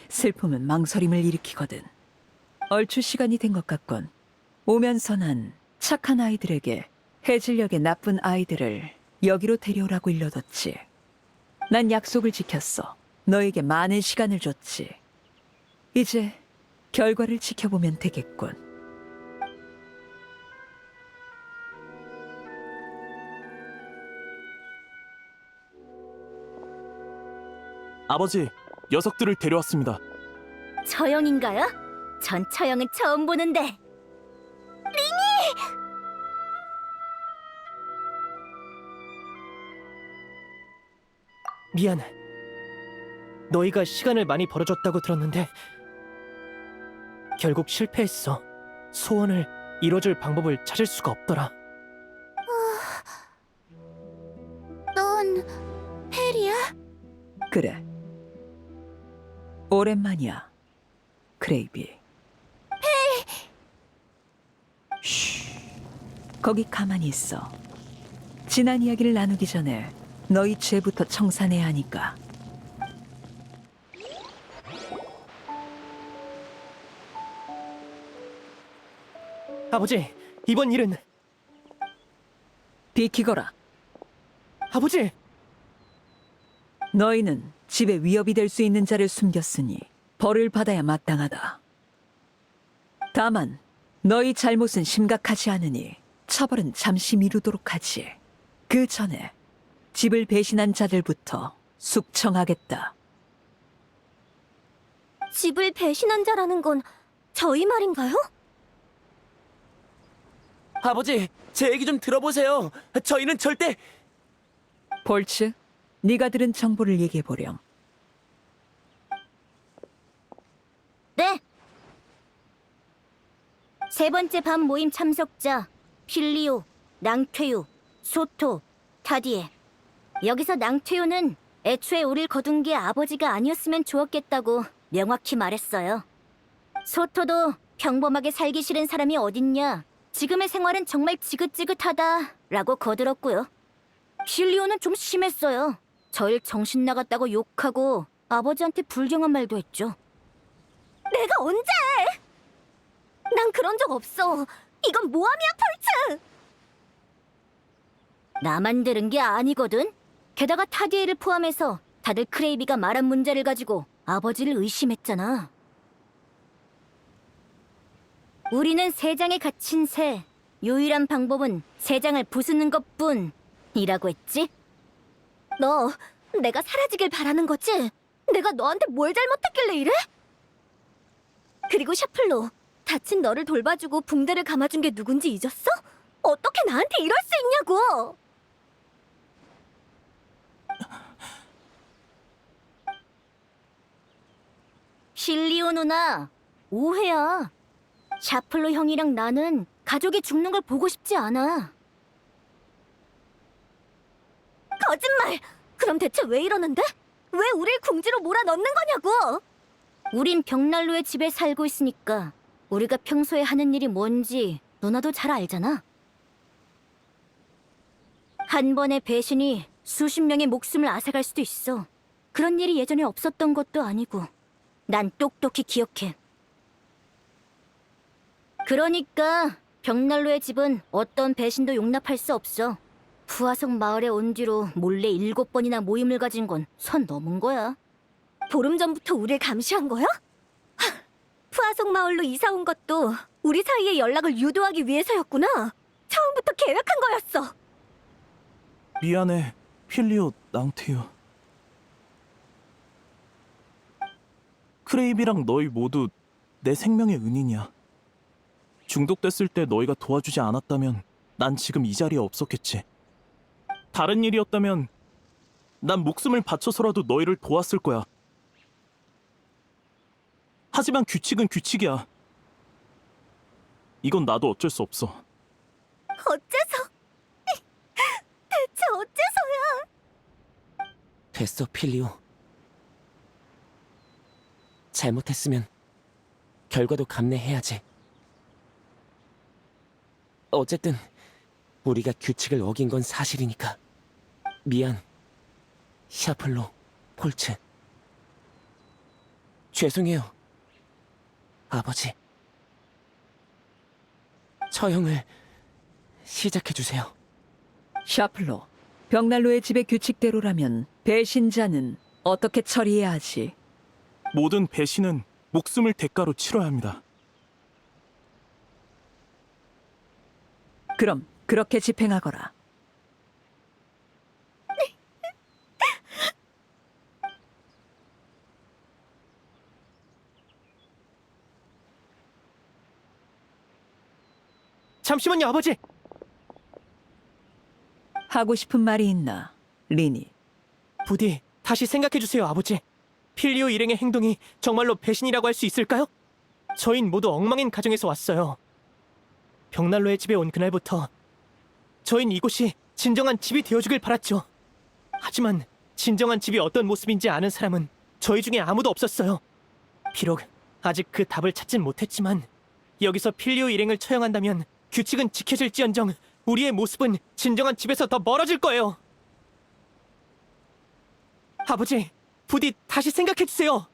슬픔은 망설임을 일으키거든. 얼추 시간이 된 것 같건. 오면서 난 착한 아이들에게 해질녘의 나쁜 아이들을 여기로 데려오라고 일러뒀지. 난 약속을 지켰어. 너에게 많은 시간을 줬지. 이제 결과를 지켜보면 되겠군. 아버지, 녀석들을 데려왔습니다. 처형인가요? 전 처형은 처음 보는데. 미안해. 너희가 시간을 많이 벌어줬다고 들었는데 결국 실패했어. 소원을 이뤄줄 방법을 찾을 수가 없더라. 넌 페리야? 그래. 오랜만이야, 크레이비. 쉬. 거기 가만히 있어. 지난 이야기를 나누기 전에 너희 죄부터 청산해야 하니까. 아버지, 이번 일은... 비키거라. 아버지! 너희는 집에 위협이 될 수 있는 자를 숨겼으니 벌을 받아야 마땅하다. 다만 너희 잘못은 심각하지 않으니 처벌은 잠시 미루도록 하지. 그 전에 집을 배신한 자들부터 숙청하겠다. 집을 배신한 자라는 건 저희 말인가요? 아버지, 제 얘기 좀 들어보세요. 저희는 절대... 폴츠, 네가 들은 정보를 얘기해보렴. 네. 세 번째 밤 모임 참석자 필리오, 낭퇴유, 소토, 타디에. 여기서 낭퇴유는 애초에 우릴 거둔 게 아버지가 아니었으면 좋았겠다고 명확히 말했어요. 소토도 평범하게 살기 싫은 사람이 어딨냐, 지금의 생활은 정말 지긋지긋하다라고 거들었고요. 필리오는 좀 심했어요. 저일 정신 나갔다고 욕하고 아버지한테 불경한 말도 했죠. 내가 언제? 난 그런 적 없어. 이건 모함이야, 폴츠. 나만 들은 게 아니거든. 게다가 타디에를 포함해서 다들 크레이비가 말한 문제를 가지고 아버지를 의심했잖아. 우리는 세장에 갇힌 새. 유일한 방법은 세장을 부수는 것뿐이라고 했지. 너 내가 사라지길 바라는 거지? 내가 너한테 뭘 잘못했길래 이래? 그리고 샤플로, 다친 너를 돌봐주고 붕대를 감아준 게 누군지 잊었어? 어떻게 나한테 이럴 수 있냐고! 실리오 누나, 오해야. 샤플로 형이랑 나는 가족이 죽는 걸 보고 싶지 않아. 거짓말! 그럼 대체 왜 이러는데? 왜 우릴 궁지로 몰아넣는 거냐고! 우린 벽난로의 집에 살고 있으니까 우리가 평소에 하는 일이 뭔지 누나도 잘 알잖아. 한 번의 배신이 수십 명의 목숨을 앗아갈 수도 있어. 그런 일이 예전에 없었던 것도 아니고 난 똑똑히 기억해. 그러니까 벽난로의 집은 어떤 배신도 용납할 수 없어. 푸아석 마을에 온 뒤로 몰래 7번이나 모임을 가진 건 선 넘은 거야. 보름 전부터 우릴 감시한 거야? 푸아석 마을로 이사 온 것도 우리 사이의 연락을 유도하기 위해서였구나. 처음부터 계획한 거였어. 미안해, 필리오, 낭태유. 크레이비랑 너희 모두 내 생명의 은인이야. 중독됐을 때 너희가 도와주지 않았다면 난 지금 이 자리에 없었겠지. 다른 일이었다면 난 목숨을 바쳐서라도 너희를 도왔을 거야. 하지만 규칙은 규칙이야. 이건 나도 어쩔 수 없어. 어째서? 대체 어째서야? 됐어, 필리오. 잘못했으면 결과도 감내해야지. 어쨌든 우리가 규칙을 어긴 건 사실이니까. 미안, 샤플로, 폴츠. 죄송해요, 아버지. 처형을 시작해주세요. 샤플로, 벽난로의 집의 규칙대로라면 배신자는 어떻게 처리해야 하지? 모든 배신은 목숨을 대가로 치러야 합니다. 그럼 그렇게 집행하거라. 잠시만요, 아버지. 하고 싶은 말이 있나, 리니? 부디 다시 생각해주세요, 아버지. 필리오 일행의 행동이 정말로 배신이라고 할 수 있을까요? 저흰 모두 엉망인 가정에서 왔어요. 벽난로의 집에 온 그날부터 저흰 이곳이 진정한 집이 되어주길 바랐죠. 하지만 진정한 집이 어떤 모습인지 아는 사람은 저희 중에 아무도 없었어요. 비록 아직 그 답을 찾진 못했지만 여기서 필리오 일행을 처형한다면 규칙은 지켜질지언정 우리의 모습은 진정한 집에서 더 멀어질 거예요. 아버지, 부디 다시 생각해주세요.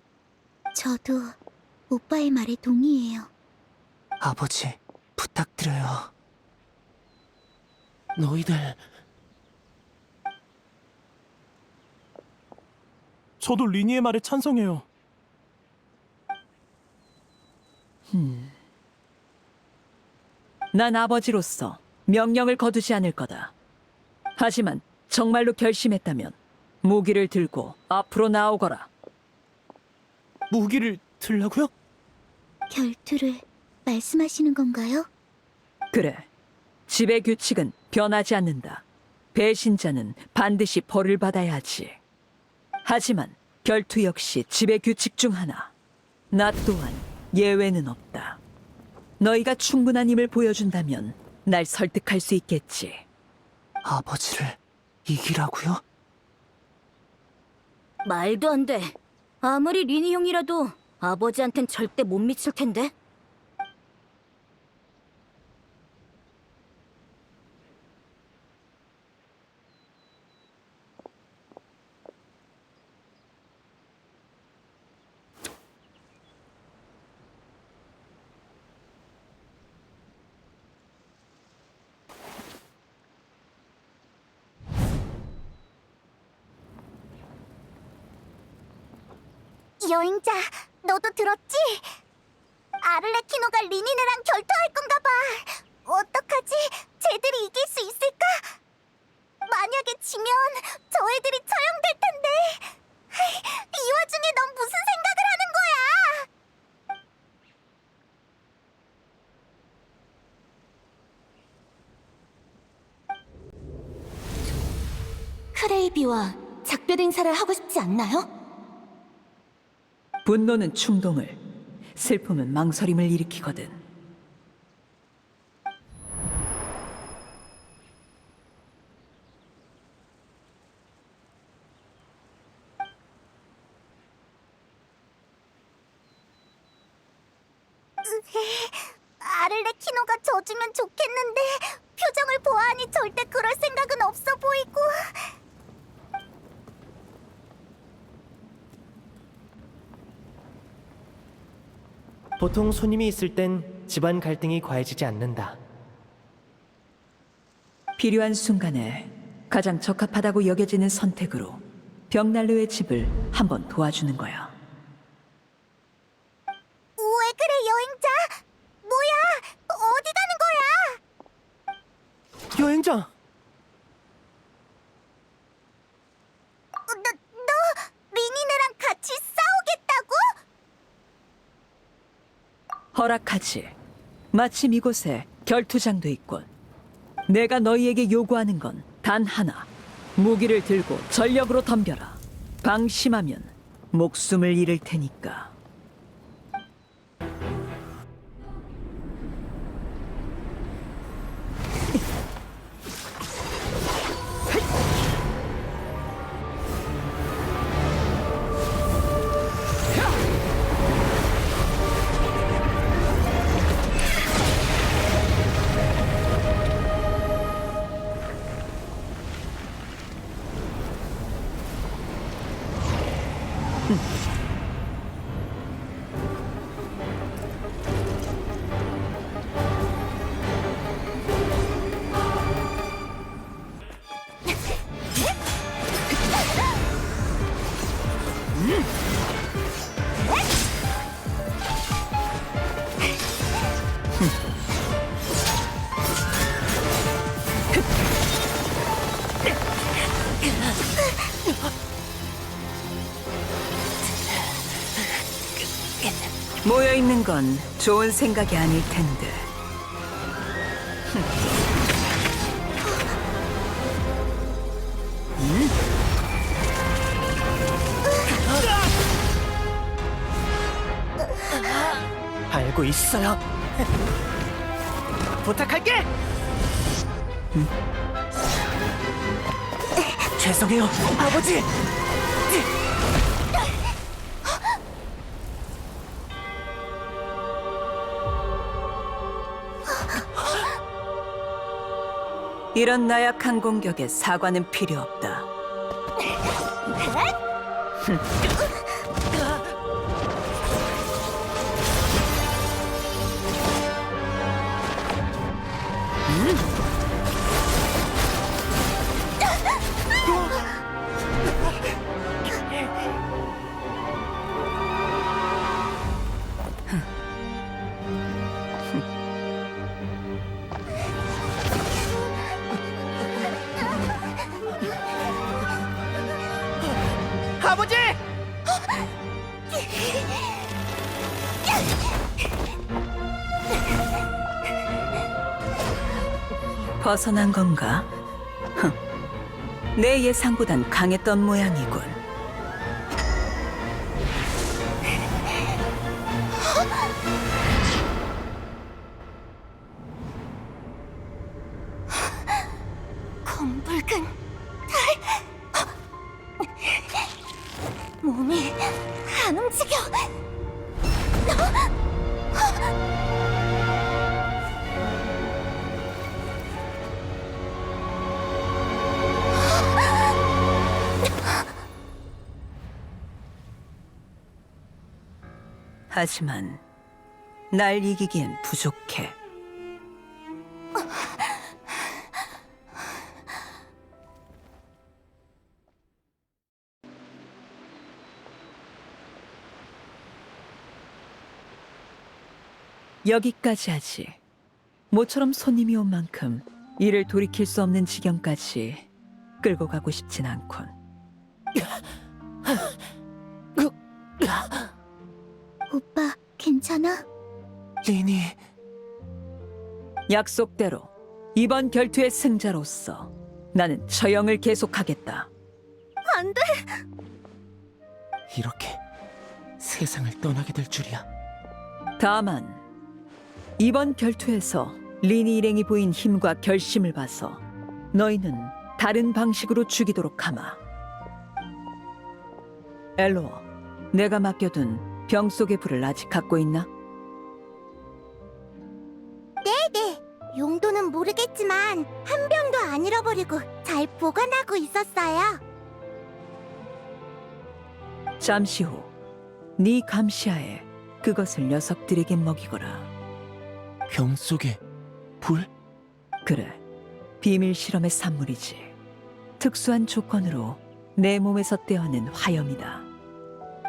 저도 오빠의 말에 동의해요. 아버지, 부탁드려요. 너희들 저도 리니의 말에 찬성해요. 난 아버지로서 명령을 거두지 않을 거다. 하지만 정말로 결심했다면 무기를 들고 앞으로 나오거라. 무기를 들라고요? 결투를 말씀하시는 건가요? 그래. 집의 규칙은 변하지 않는다. 배신자는 반드시 벌을 받아야 하지. 하지만 결투 역시 집의 규칙 중 하나. 나 또한 예외는 없다. 너희가 충분한 힘을 보여준다면 날 설득할 수 있겠지. 아버지를 이기라고요? 말도 안 돼. 아무리 리니 형이라도 아버지한텐 절대 못 미칠 텐데. 여행자, 너도 들었지? 아를레키노가 리니네랑 결투할 건가 봐. 어떡하지? 쟤들이 이길 수 있을까? 만약에 지면 저 애들이 처형될 텐데. 이 와중에 넌 무슨 생각을 하는 거야? 크레이비와 작별 인사를 하고 싶지 않나요? 분노는 충동을, 슬픔은 망설임을 일으키거든. 아를레키노가 져주면 좋겠는데 표정을 보아하니 절대 그럴 생각은 없어 보이고. 보통 손님이 있을 땐 집안 갈등이 과해지지 않는다. 필요한 순간에 가장 적합하다고 여겨지는 선택으로 벽난로의 집을 한번 도와주는 거야. 왜 그래 여행자? 뭐야? 어디 가는 거야? 여행자! 너 리니네랑 같이 싸우겠다고? 허락하지. 마침 이곳에 결투장도 있군. 내가 너희에게 요구하는 건 단 하나. 무기를 들고 전력으로 덤벼라. 방심하면 목숨을 잃을 테니까. 모여있는 건 좋은 생각이 아닐 텐데. 알고 있어요. 부탁할게. 죄송해요, 아버지. 이런 나약한 공격에 사과는 필요 없다. 벗어난 건가? 흥, 내 예상보단 강했던 모양이군. 검붉은 달. 몸이 안 움직여. 하지만 날 이기기엔 부족해. 여기까지 하지. 모처럼 손님이 온 만큼 이를 돌이킬 수 없는 지경까지 끌고 가고 싶진 않군. 오빠, 괜찮아? 리니, 약속대로 이번 결투의 승자로서 나는 처형을 계속하겠다. 안 돼. 이렇게 세상을 떠나게 될 줄이야. 다만 이번 결투에서 리니 일행이 보인 힘과 결심을 봐서 너희는 다른 방식으로 죽이도록 하마. 엘로어, 내가 맡겨둔 병 속의 불을 아직 갖고 있나? 네네. 용도는 모르겠지만 한 병도 안 잃어버리고 잘 보관하고 있었어요. 잠시 후 네 감시하에 그것을 녀석들에게 먹이거라. 병 속에 불? 그래, 비밀 실험의 산물이지. 특수한 조건으로 내 몸에서 떼어낸 화염이다.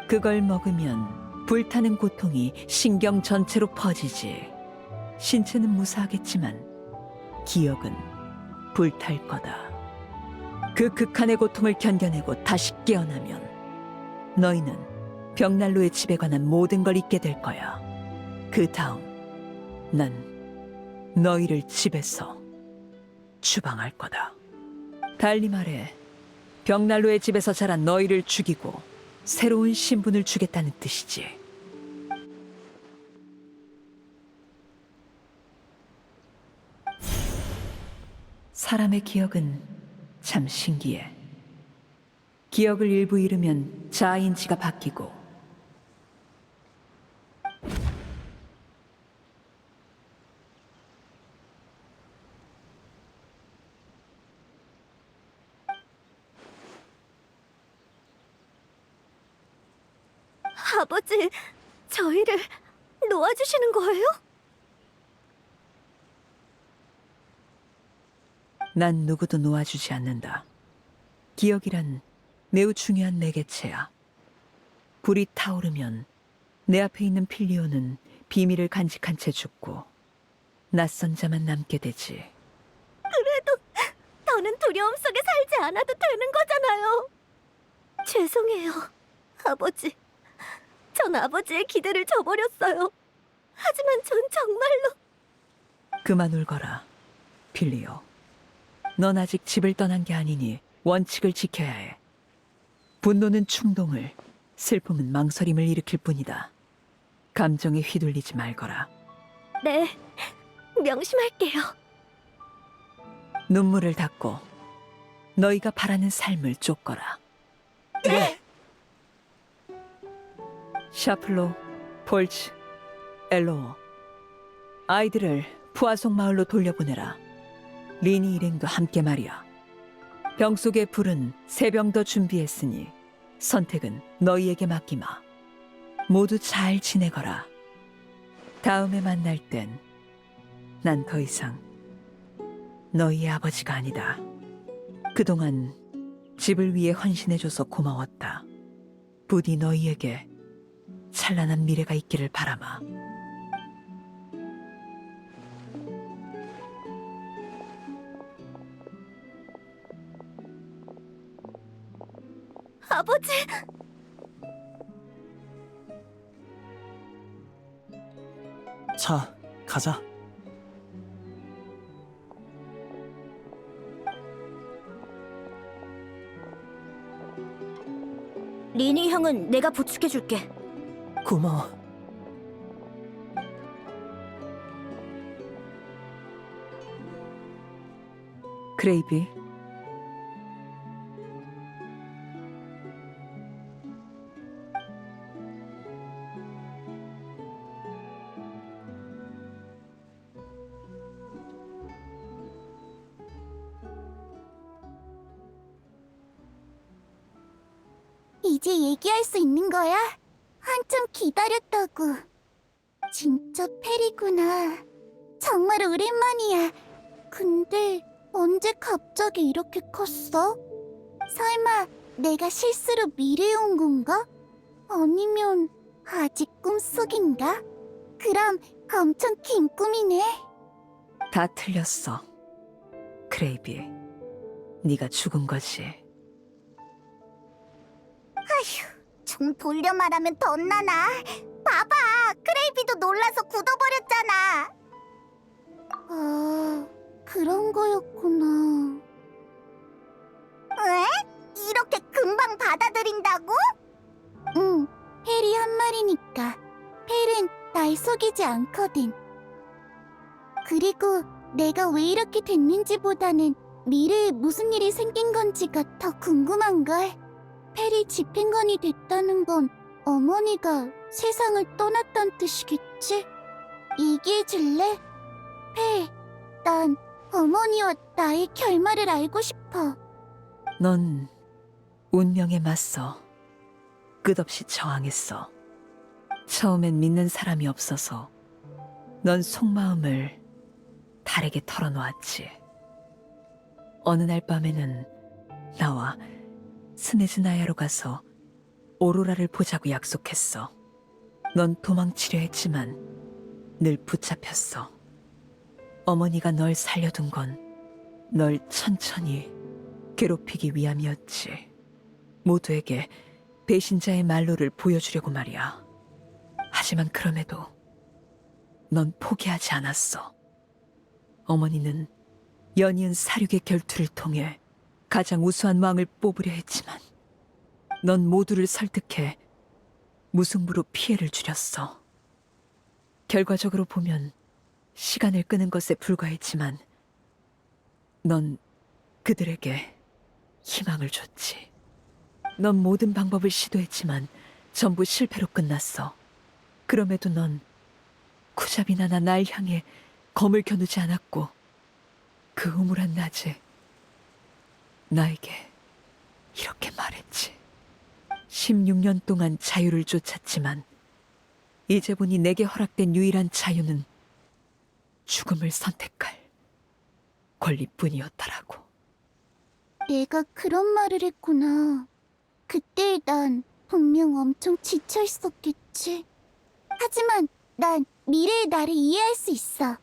그걸 먹으면 불타는 고통이 신경 전체로 퍼지지. 신체는 무사하겠지만 기억은 불탈 거다. 그 극한의 고통을 견뎌내고 다시 깨어나면 너희는 벽난로의 집에 관한 모든 걸 잊게 될 거야. 그 다음 난 너희를 집에서 추방할 거다. 달리 말해, 벽난로의 집에서 자란 너희를 죽이고 새로운 신분을 주겠다는 뜻이지. 사람의 기억은 참 신기해. 기억을 일부 잃으면 자아인지가 바뀌고 아버지, 저희를 놓아주시는 거예요? 난 누구도 놓아주지 않는다. 기억이란 매우 중요한 매개체야. 불이 타오르면 내 앞에 있는 필리오는 비밀을 간직한 채 죽고 낯선 자만 남게 되지. 더는 두려움 속에 살지 않아도 되는 거잖아요. 죄송해요, 아버지. 전 아버지의 기대를 저버렸어요. 하지만 전 정말로... 그만 울거라, 필리오. 넌 아직 집을 떠난 게 아니니 원칙을 지켜야 해. 분노는 충동을, 슬픔은 망설임을 일으킬 뿐이다. 감정에 휘둘리지 말거라. 네, 명심할게요. 눈물을 닦고 너희가 바라는 삶을 쫓거라. 네! 샤플로, 폴츠, 엘로어, 아이들을 푸아송 마을로 돌려보내라. 리니 일행도 함께 말이야. 병 속의 불은 3병 더 준비했으니 선택은 너희에게 맡기마. 모두 잘 지내거라. 다음에 만날 땐 난 더 이상 너희의 아버지가 아니다. 그동안 집을 위해 헌신해줘서 고마웠다. 부디 너희에게 찬란한 미래가 있기를 바라마. 아버지! 자, 가자. 리니 형은 내가 부축해줄게. 고마워. 그레이비, 이제 얘기할 수 있는 거야? 한참 기다렸다고. 진짜 페리구나. 정말 오랜만이야. 근데 언제 갑자기 이렇게 컸어? 설마 내가 실수로 미래에 온 건가? 아니면 아직 꿈속인가? 그럼 엄청 긴 꿈이네. 다 틀렸어. 그레이비, 네가 죽은 거지. 좀 돌려 말하면 덧나나. 봐봐, 크레이비도 놀라서 굳어버렸잖아. 아, 그런 거였구나. 왜? 이렇게 금방 받아들인다고? 응, 펠이 한 말이니까. 펠은 날 속이지 않거든. 그리고 내가 왜 이렇게 됐는지보다는 미래에 무슨 일이 생긴 건지가 더 궁금한걸. 펠이 집행관이 됐다는 건 어머니가 세상을 떠났단 뜻이겠지? 얘기해줄래? 펠, 난 어머니와 나의 결말을 알고 싶어. 넌 운명에 맞서 끝없이 저항했어. 처음엔 믿는 사람이 없어서 넌 속마음을 달에게 털어놓았지. 어느 날 밤에는 나와 스네즈나야로 가서 오로라를 보자고 약속했어. 넌 도망치려 했지만 늘 붙잡혔어. 어머니가 널 살려둔 건 널 천천히 괴롭히기 위함이었지. 모두에게 배신자의 말로를 보여주려고 말이야. 하지만 그럼에도 넌 포기하지 않았어. 어머니는 연이은 사륙의 결투를 통해 가장 우수한 왕을 뽑으려 했지만 넌 모두를 설득해 무승부로 피해를 줄였어. 결과적으로 보면 시간을 끄는 것에 불과했지만 넌 그들에게 희망을 줬지. 넌 모든 방법을 시도했지만 전부 실패로 끝났어. 그럼에도 넌 쿠자비나나 날 향해 검을 겨누지 않았고 그 우물한 낮에 나에게 이렇게 말했지. 16년 동안 자유를 쫓았지만 이제 보니 내게 허락된 유일한 자유는 죽음을 선택할 권리뿐이었다라고. 내가 그런 말을 했구나. 그때 난 분명 엄청 지쳐 있었겠지. 하지만 난 미래의 나를 이해할 수 있어.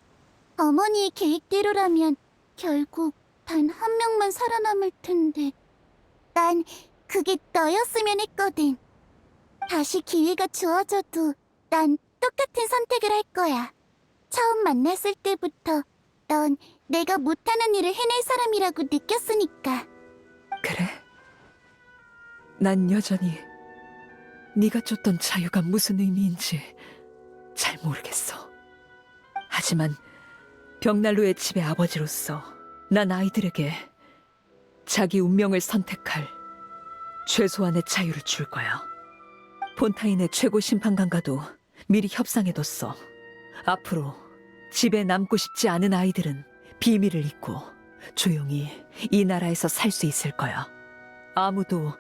어머니의 계획대로라면 결국 단 한 명만 살아남을 텐데 난 그게 너였으면 했거든. 다시 기회가 주어져도 난 똑같은 선택을 할 거야. 처음 만났을 때부터 넌 내가 못하는 일을 해낼 사람이라고 느꼈으니까. 그래? 난 여전히 네가 줬던 자유가 무슨 의미인지 잘 모르겠어. 하지만 벽난로의 집의 아버지로서 난 아이들에게 자기 운명을 선택할 최소한의 자유를 줄 거야. 폰타인의 최고 심판관과도 미리 협상해뒀어. 앞으로 집에 남고 싶지 않은 아이들은 비밀을 잊고 조용히 이 나라에서 살 수 있을 거야. 아무도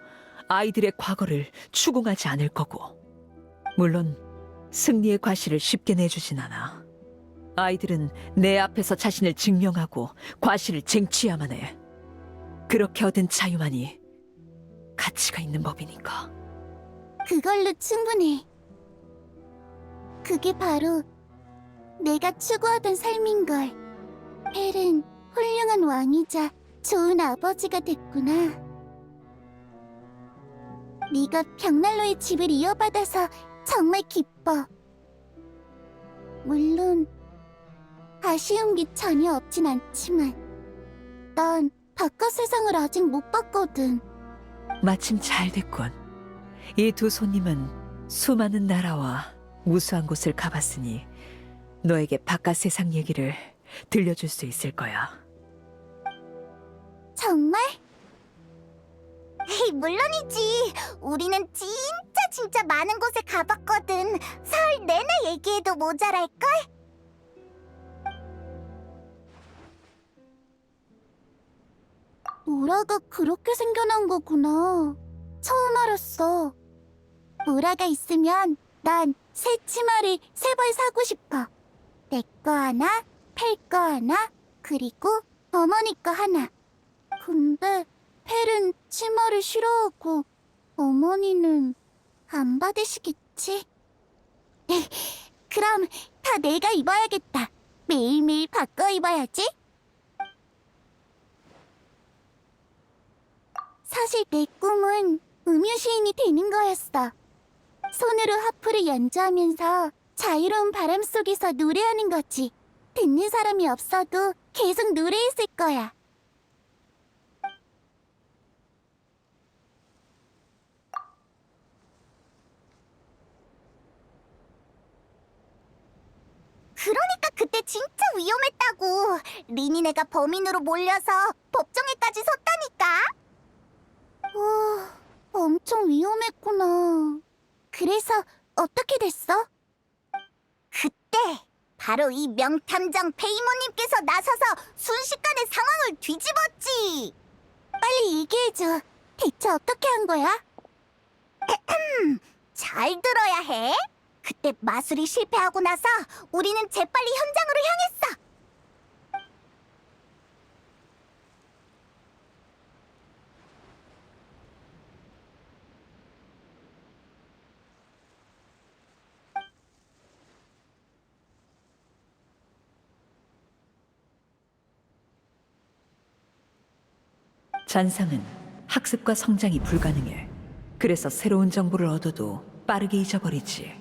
아이들의 과거를 추궁하지 않을 거고. 물론 승리의 과실을 쉽게 내주진 않아. 아이들은 내 앞에서 자신을 증명하고 과실을 쟁취해야만 해. 그렇게 얻은 자유만이 가치가 있는 법이니까. 그걸로 충분해. 그게 바로 내가 추구하던 삶인걸. 펠은 훌륭한 왕이자 좋은 아버지가 됐구나. 네가 벽난로의 집을 이어받아서 정말 기뻐. 물론 아쉬운 게 전혀 없진 않지만 난 바깥 세상을 아직 못 봤거든. 마침 잘 됐군. 이 두 손님은 수많은 나라와 무수한 곳을 가봤으니 너에게 바깥 세상 얘기를 들려줄 수 있을 거야. 정말? 에이, 물론이지. 우리는 진짜 많은 곳에 가봤거든. 사흘 내내 얘기해도 모자랄걸? 우라가 그렇게 생겨난 거구나. 처음 알았어. 우라가 있으면 난 새 치마를 3벌 사고 싶어. 내 거 하나, 펠 거 하나, 그리고 어머니 거 하나. 근데 펠은 치마를 싫어하고 어머니는 안 받으시겠지? 그럼 다 내가 입어야겠다. 매일매일 바꿔 입어야지. 사실 내 꿈은 음유시인이 되는 거였어. 손으로 하프를 연주하면서 자유로운 바람 속에서 노래하는 거지. 듣는 사람이 없어도 계속 노래했을 거야. 그러니까 그때 진짜 위험했다고. 리니네가 범인으로 몰려서 법정에까지 섰다니까. 엄청 위험했구나. 그래서 어떻게 됐어? 그때 바로 이 명탐정 페이모님께서 나서서 순식간에 상황을 뒤집었지. 빨리 얘기해줘. 대체 어떻게 한 거야? 잘 들어야 해. 그때 마술이 실패하고 나서 우리는 재빨리 현장으로 향했어. 잔상은 학습과 성장이 불가능해. 그래서 새로운 정보를 얻어도 빠르게 잊어버리지.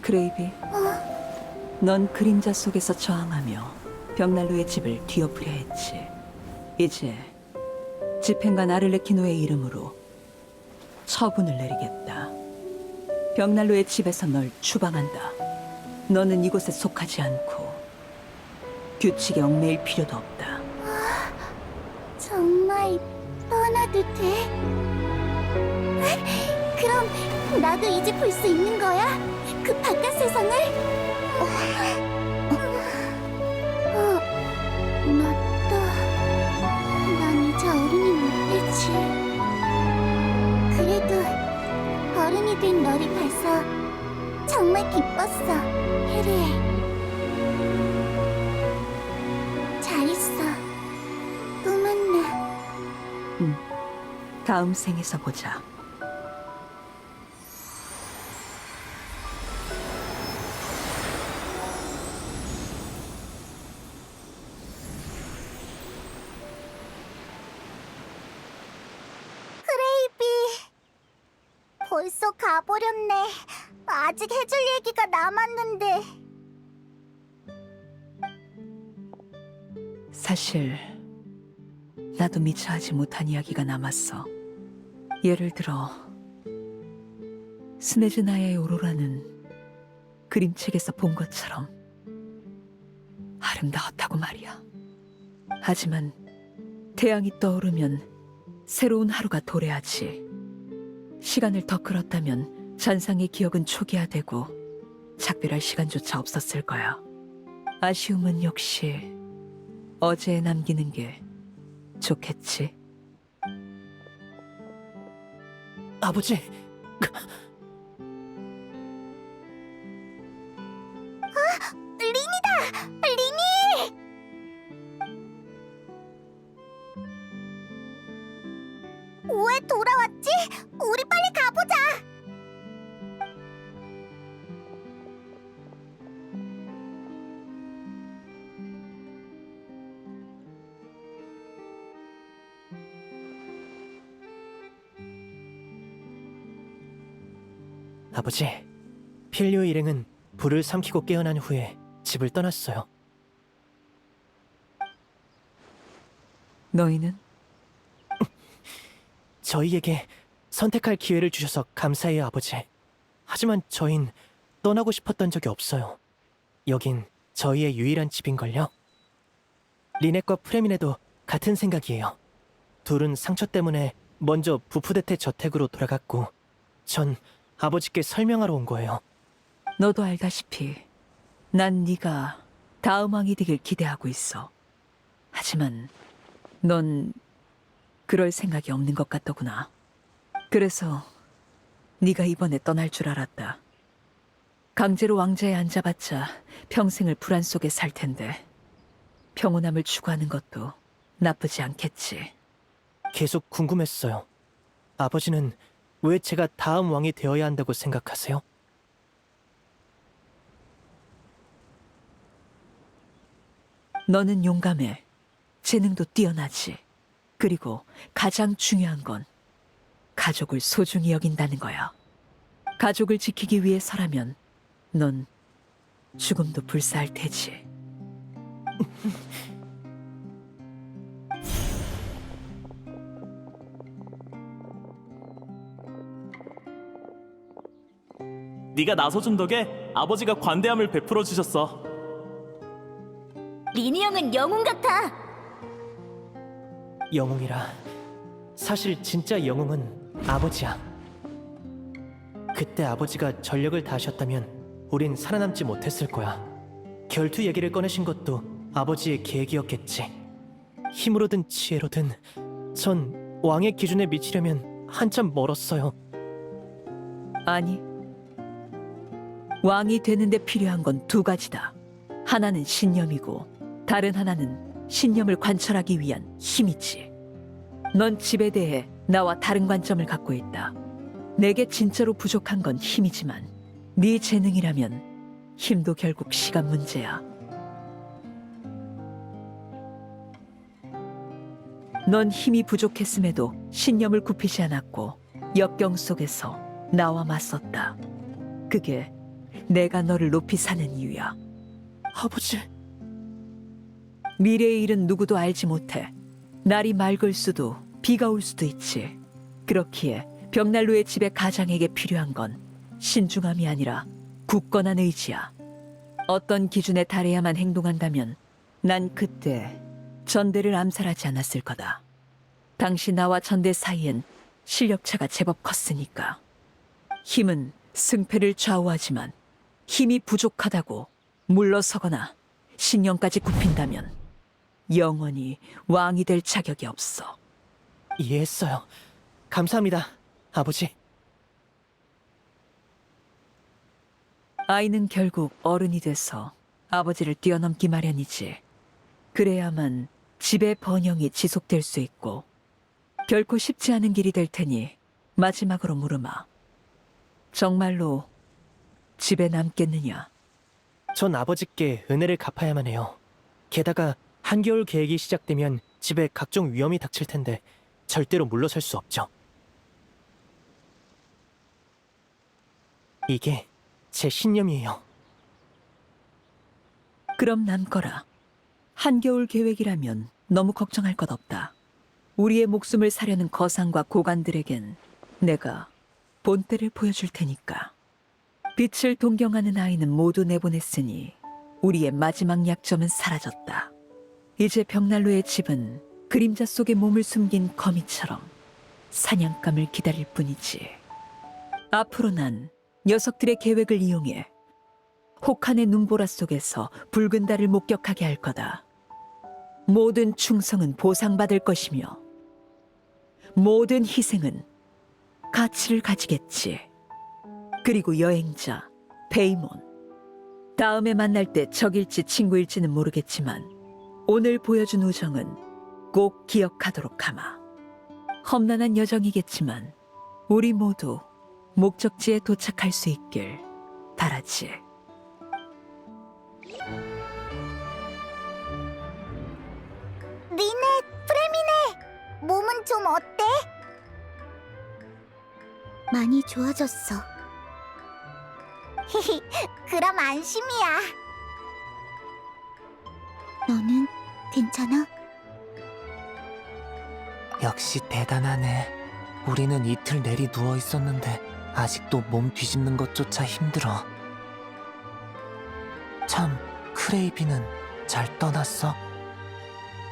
크레이비, 넌 그림자 속에서 저항하며 벽난로의 집을 뒤엎으려 했지. 이제 집행관 아를레키노의 이름으로 처분을 내리겠다. 벽난로의 집에서 널 추방한다. 너는 이곳에 속하지 않고 규칙에 얽매일 필요도 없다. 정말 떠나도 돼? 그럼 나도 이제 볼 수 있는 거야? 그 바깥 세상을? 맞다. 난 이제 어른이 못 되지. 그래도 어른이 된 너를 봐서 정말 기뻤어, 해리엘. 잘 있어. 또 만나. 다음 생에서 보자. 벌써 가버렸네. 아직 해줄 얘기가 남았는데. 사실 나도 미처 하지 못한 이야기가 남았어. 예를 들어 스네즈나야의 오로라는 그림책에서 본 것처럼 아름다웠다고 말이야. 하지만 태양이 떠오르면 새로운 하루가 도래하지. 시간을 더 끌었다면 잔상의 기억은 초기화되고 작별할 시간조차 없었을 거야. 아쉬움은 역시 어제에 남기는 게 좋겠지. 아버지, 리니다! 리니! 왜 돌아왔지? 우리 빨리 가보자! 아버지, 필리오 일행은 불을 삼키고 깨어난 후에 집을 떠났어요. 너희는? 저희에게 선택할 기회를 주셔서 감사해요, 아버지. 하지만 저흰 떠나고 싶었던 적이 없어요. 여긴 저희의 유일한 집인걸요. 리넷과 프레민에도 같은 생각이에요. 둘은 상처 때문에 먼저 부푸대테 저택으로 돌아갔고 전 아버지께 설명하러 온 거예요. 너도 알다시피 난 네가 다음 왕이 되길 기대하고 있어. 하지만 넌 그럴 생각이 없는 것 같더구나. 그래서 네가 이번에 떠날 줄 알았다. 강제로 왕좌에 앉아봤자 평생을 불안 속에 살 텐데 평온함을 추구하는 것도 나쁘지 않겠지. 계속 궁금했어요. 아버지는 왜 제가 다음 왕이 되어야 한다고 생각하세요? 너는 용감해. 재능도 뛰어나지. 그리고 가장 중요한 건 가족을 소중히 여긴다는 거야. 가족을 지키기 위해서라면 넌 죽음도 불사할 테지. 네가 나서준 덕에 아버지가 관대함을 베풀어 주셨어. 리니 형은 영웅 같아. 영웅이라. 사실 진짜 영웅은 아버지야. 그때 아버지가 전력을 다하셨다면 우린 살아남지 못했을 거야. 결투 얘기를 꺼내신 것도 아버지의 계획이었겠지. 힘으로든 지혜로든 전 왕의 기준에 미치려면 한참 멀었어요. 아니, 왕이 되는데 필요한 건 두 가지다. 하나는 신념이고 다른 하나는 신념을 관철하기 위한 힘이지. 넌 집에 대해 나와 다른 관점을 갖고 있다. 내게 진짜로 부족한 건 힘이지만 네 재능이라면 힘도 결국 시간 문제야. 넌 힘이 부족했음에도 신념을 굽히지 않았고 역경 속에서 나와 맞섰다. 그게 내가 너를 높이 사는 이유야. 아버지, 미래의 일은 누구도 알지 못해. 날이 맑을 수도 비가 올 수도 있지. 그렇기에 벽난로의 집의 가장에게 필요한 건 신중함이 아니라 굳건한 의지야. 어떤 기준에 달해야만 행동한다면 난 그때 전대를 암살하지 않았을 거다. 당시 나와 전대 사이엔 실력차가 제법 컸으니까. 힘은 승패를 좌우하지만 힘이 부족하다고 물러서거나 신념까지 굽힌다면 영원히 왕이 될 자격이 없어. 이해했어요. 감사합니다, 아버지. 아이는 결국 어른이 돼서 아버지를 뛰어넘기 마련이지. 그래야만 집의 번영이 지속될 수 있고 결코 쉽지 않은 길이 될 테니 마지막으로 물으마. 정말로 집에 남겠느냐? 전 아버지께 은혜를 갚아야만 해요. 게다가 한겨울 계획이 시작되면 집에 각종 위험이 닥칠 텐데 절대로 물러설 수 없죠. 이게 제 신념이에요. 그럼 남거라. 한겨울 계획이라면 너무 걱정할 것 없다. 우리의 목숨을 사려는 거상과 고관들에겐 내가 본때를 보여줄 테니까. 빛을 동경하는 아이는 모두 내보냈으니 우리의 마지막 약점은 사라졌다. 이제 벽난로의 집은 그림자 속에 몸을 숨긴 거미처럼 사냥감을 기다릴 뿐이지. 앞으로 난 녀석들의 계획을 이용해 혹한의 눈보라 속에서 붉은 달을 목격하게 할 거다. 모든 충성은 보상받을 것이며 모든 희생은 가치를 가지겠지. 그리고 여행자 베이몬, 다음에 만날 때 적일지 친구일지는 모르겠지만 오늘 보여준 우정은 꼭 기억하도록 하마. 험난한 여정이겠지만 우리 모두 목적지에 도착할 수 있길 바라지. 리넷, 프레미네, 몸은 좀 어때? 많이 좋아졌어. 그럼 안심이야. 너는 괜찮아? 역시 대단하네. 우리는 이틀 내리 누워 있었는데 아직도 몸 뒤집는 것조차 힘들어. 참, 크레이비는 잘 떠났어?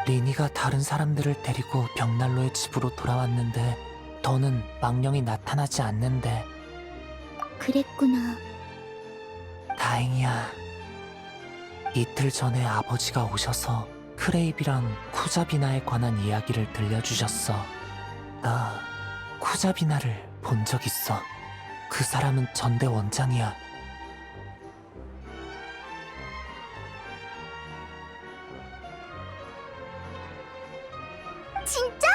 리니가 다른 사람들을 데리고 벽난로의 집으로 돌아왔는데 더는 망령이 나타나지 않는데. 그랬구나. 다행이야. 이틀 전에 아버지가 오셔서 크레이비랑 쿠자비나에 관한 이야기를 들려주셨어. 나 쿠자비나를 본 적 있어. 그 사람은 전대 원장이야. 진짜?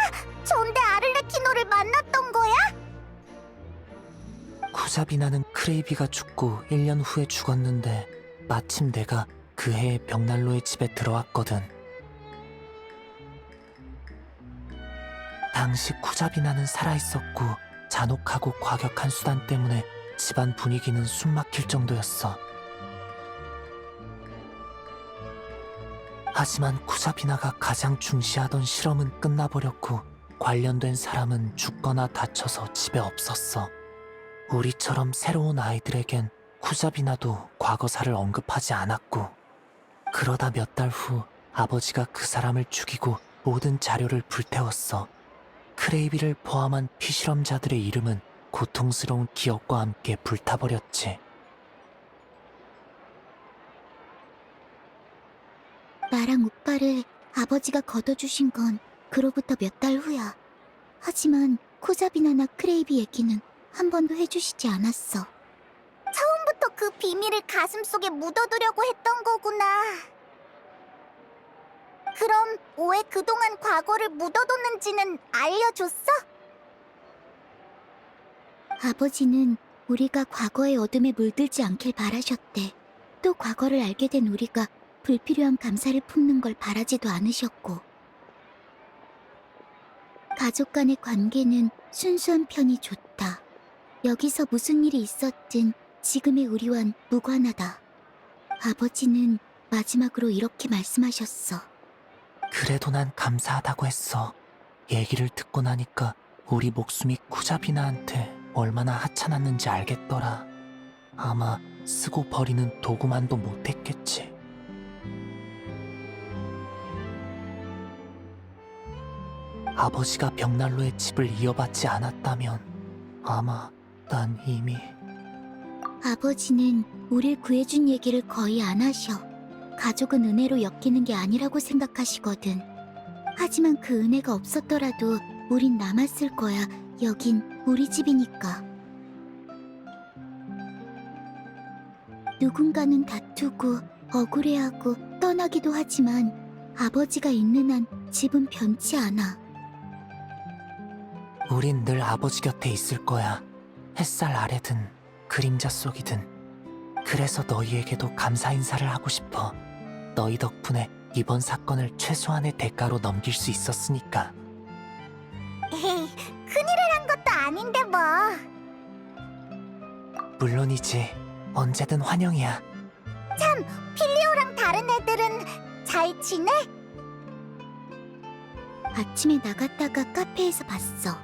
전대 아를레키노를 만났던 거야? 쿠자비나는 크레이비가 죽고 1년 후에 죽었는데 마침 내가 그 해에 벽난로의 집에 들어왔거든. 당시 쿠자비나는 살아있었고 잔혹하고 과격한 수단 때문에 집안 분위기는 숨막힐 정도였어. 하지만 쿠자비나가 가장 중시하던 실험은 끝나버렸고 관련된 사람은 죽거나 다쳐서 집에 없었어. 우리처럼 새로운 아이들에겐 쿠자비나도 과거사를 언급하지 않았고, 그러다 몇 달 후 아버지가 그 사람을 죽이고 모든 자료를 불태웠어. 크레이비를 포함한 피실험자들의 이름은 고통스러운 기억과 함께 불타버렸지. 나랑 오빠를 아버지가 걷어주신 건 그로부터 몇 달 후야. 하지만 쿠자비나나 크레이비 얘기는 한 번도 해주시지 않았어. 처음부터 그 비밀을 가슴속에 묻어두려고 했던 거구나. 그럼 왜 그동안 과거를 묻어뒀는지는 알려줬어? 아버지는 우리가 과거의 어둠에 물들지 않길 바라셨대. 또 과거를 알게 된 우리가 불필요한 감사를 품는 걸 바라지도 않으셨고, 가족 간의 관계는 순수한 편이 좋다. 여기서 무슨 일이 있었든 지금의 우리와는 무관하다. 아버지는 마지막으로 이렇게 말씀하셨어. 그래도 난 감사하다고 했어. 얘기를 듣고 나니까 우리 목숨이 쿠자비나한테 얼마나 하찮았는지 알겠더라. 아마 쓰고 버리는 도구만도 못했겠지. 아버지가 벽난로의 집을 이어받지 않았다면 아마 난 이미... 아버지는 우릴 구해준 얘기를 거의 안 하셔. 가족은 은혜로 엮이는 게 아니라고 생각하시거든. 하지만 그 은혜가 없었더라도 우린 남았을 거야. 여긴 우리 집이니까. 누군가는 다투고 억울해하고 떠나기도 하지만 아버지가 있는 한 집은 변치 않아. 우린 늘 아버지 곁에 있을 거야. 햇살 아래든 그림자 속이든. 그래서 너희에게도 감사 인사를 하고 싶어. 너희 덕분에 이번 사건을 최소한의 대가로 넘길 수 있었으니까. 에이, 큰일을 한 것도 아닌데 뭐. 물론이지. 언제든 환영이야. 참, 필리오랑 다른 애들은 잘 지내? 아침에 나갔다가 카페에서 봤어.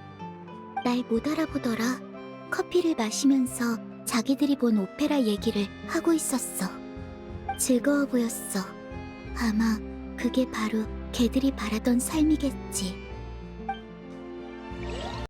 날 못 알아보더라. 커피를 마시면서 자기들이 본 오페라 얘기를 하고 있었어. 즐거워 보였어. 아마 그게 바로 걔들이 바라던 삶이겠지.